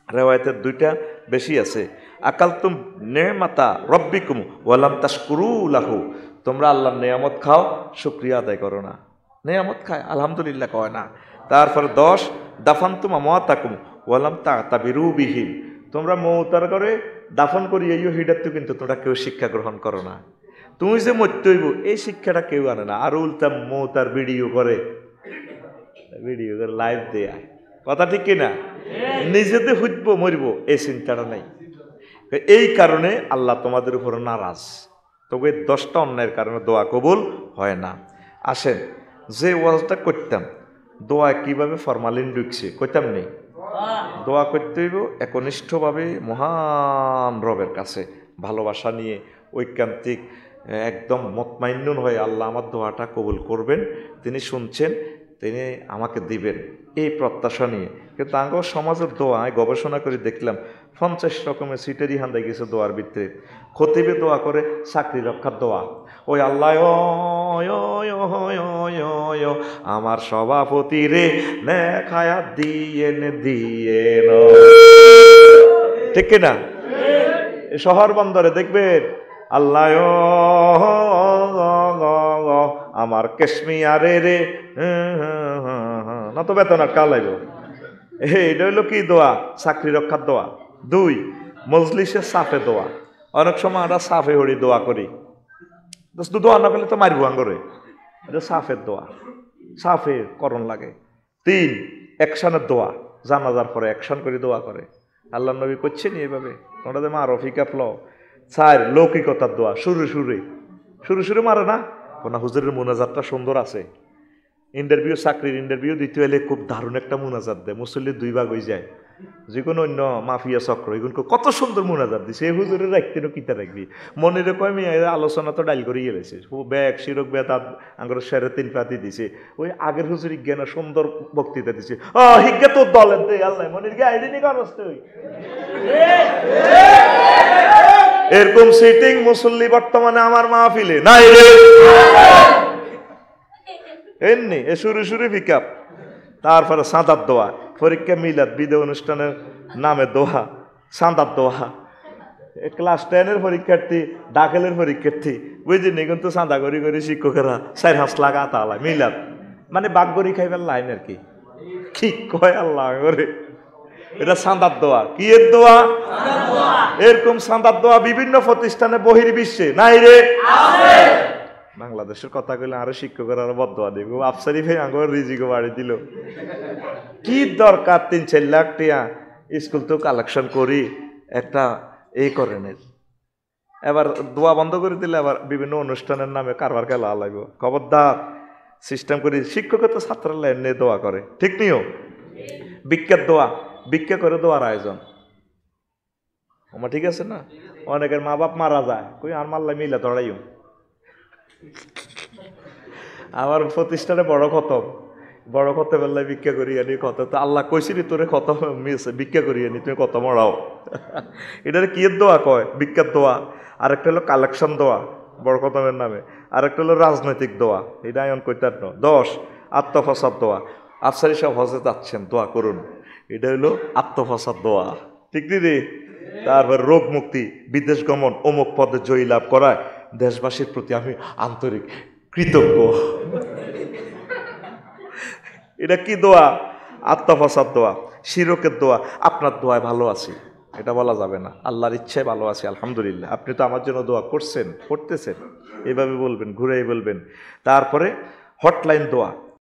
রেওয়ায়তের দুইটা বেশি আছে, আকালতুম নেমাতা রব্বিকুম ওয়ালাম তাশকুরু লাহু, তোমরা আল্লাহর নেয়ামত খাও শুকরিয়া আদায় করো না। নেয়ামত খায় আলহামদুলিল্লাহ কয় না। তারপরে 10 দাফানতুম আমওয়াতাকুম ওয়ালাম তাতাবিরু বিহি, তোমরা মৌতার করে দাফন করি এই হিডাত্তু কিন্তু তোমরা কেউ শিক্ষা গ্রহণ করো না। তুমি যে মরতে হইব এই শিক্ষাটা কেউ আনে না। আর উল্টা মৌতার ভিডিও করে লাইভ দেয়া, কথা ঠিক কিনা? নিজেতে হুজবো মরবো এই চিন্তাটা নাই। এই কারণে আল্লাহ তোমাদের উপর নারাজ। তবে 10টা অন্যায়ের কারণে দোয়া কবুল হয় না। আসেন যে ওয়াজটা করতাম দোয়া কিভাবে ফরমালিন ঢুকছে কইতাম নেই। দোয়া করতে হইব একনিষ্ঠভাবে মহান রবের কাছে ভালোবাসা নিয়ে ঐকান্তিক একদম মতমাইন্নুন হয়ে আল্লাহ আমার দোয়াটা কবুল করবেন, তিনি শুনছেন, তিনি আমাকে দিবেন এই প্রত্যাশা নিয়ে। কিন্তু আঙ্গ সমাজের দোয়ায় গবেষণা করে দেখলাম 50 রকমের সিটেরই হান্দাই গেছে দোয়ার ভিতরে। খতিবে দোয়া করে চাকরি রক্ষার দোয়া, ওই আল্লাহ আমার সভাপতি রে নেখায়াত দিয়ে ঠিক কিনা? শহর বন্দরে দেখবেন আল্লাহ আমার কেশমিয়ারে রে না তো বেতন আর কা লাগবে। এইটা হইলো কি দোয়া? চাকরি রক্ষার দোয়া। 2 মজলিসে সাফে দোয়া, অনেক সময় আমরা সাফে হরি দোয়া করি, দোয়া না করলে তো মারবো আঙ্গরে, এটা সাফের দোয়া, সাফে করণ লাগে। 3 অ্যাকশনের দোয়া, জানাজার পরে অ্যাকশন করে দোয়া করে, আল্লাহ নবী করছেন এইভাবে তোমরা যে মারো ফিকা ফ্ল। 4 লৌকিকতার দোয়া, সুরে মারে না কোনা হুজুরের মুনাজাতটা সুন্দর আছে। ইন্টারভিউ চাকরির ইন্টারভিউ দিতে হলে খুব দারুণ একটা মুনাজাত দেয়, মুসল্লি 2 ভাগ হয়ে যায়। যে কোনো অন্য মাফিয়া চক্র এগুলো কত সুন্দর মুনাজাত দিছে, এই হুজুরের রাখতে কিতা রাখবি মনে কয় মেয়ে আলোচনা তো ডাইল করে গেছে ব্যাগ শিরক বেতাত আঙ্গর 3.5 পাতি দিছে। ওই আগের হুজুর জ্ঞানের সুন্দর বক্তৃতা দিছে, হিজ্ঞা তোর দলের দে আল্লাহ মনির গে আইডিনি কারস্তে হই। এরকম সিটিং মুসল্লি বর্তমানে আমার মাহফিলে নাই রে, এমনি এ সুরে পিকআপ। তারপরে সাঁদার দোয়া, পরীক্ষা মিলাদ বিদে অনুষ্ঠানের নামে দোয়া, সাঁদার দোয়া। ক্লাস 10-এর পরীক্ষার্থী দাখিলের পরীক্ষার্থী বুঝিনি কিন্তু চাঁদা করি শিক্ষকেরা 4-5 লাখ আতালা মিলাদ মানে বাগগরি খাইবার লাইন আর কি। কি কয় আল্লাহ করে, এটা চাঁদার দোয়া। কি এর দোয়া? এরকম চাঁদার দোয়া বিভিন্ন প্রতিষ্ঠানে বহির্বিশ্বে নাই রে। বাংলাদেশের কথা কইলে আরো শিক্ষকের আরো বদদোয়া দিব, আফসারি ভাই আঙ্গর রিজিকো বাড়ি দিল। কি দরকার 3-4 লাখ টাকা স্কুল তো কালেকশন করি একটা এই করেন। এবার দোয়া বন্ধ করে দিলে আবার বিভিন্ন অনুষ্ঠানের নামে কারবার খেলা লাগবে। খবরদার সিস্টেম করি, শিক্ষকের তো ছাত্ররা এমনি দোয়া করে, ঠিক নিও। ভিক্ষার দোয়া, ভিক্ষা করে দোয়ার আয়োজন আমার ঠিক আছে না। অনেকের মা বাপ মারা যায়, কই আর মাল্লা মিলা ধরাইও আমার প্রতিষ্ঠানে বড় কত বেলায় ভিক্ষা করি আনি কত, তো আল্লাহ কইছিলি তোরে কত ভিক্ষা করি আনি তুমি কত মরাও। এটার কি দোয়া কয়? ভিক্ষার দোয়া। আরেকটা হলো কালেকশন দোয়া বড় কতমের নামে, আরেকটা হলো রাজনৈতিক দোয়া, এটা আয়ন কইতার ন। 10 আত্মফসাদ দোয়া, আফসারি সব হজে যাচ্ছেন দোয়া করুন, এটা হলো আত্মফসাদ দোয়া, ঠিক দিদি। তারপর রোগ মুক্তি, বিদেশ গমন, অমুক পদে জয়ী লাভ করায় দেশবাসীর প্রতি আমি আন্তরিক কৃতজ্ঞ। এটা কি দোয়া? আত্মফসাদ দোয়া। শিরকের দোয়া, আপনার দোয়ায় ভালো আছি এটা বলা যাবে না, আল্লাহর ইচ্ছায় ভালো আছি আলহামদুলিল্লাহ, আপনি তো আমার জন্য দোয়া করতেছেন, এইভাবে বলবেন, ঘুরে বলবেন। তারপরে হটলাইন দোয়া,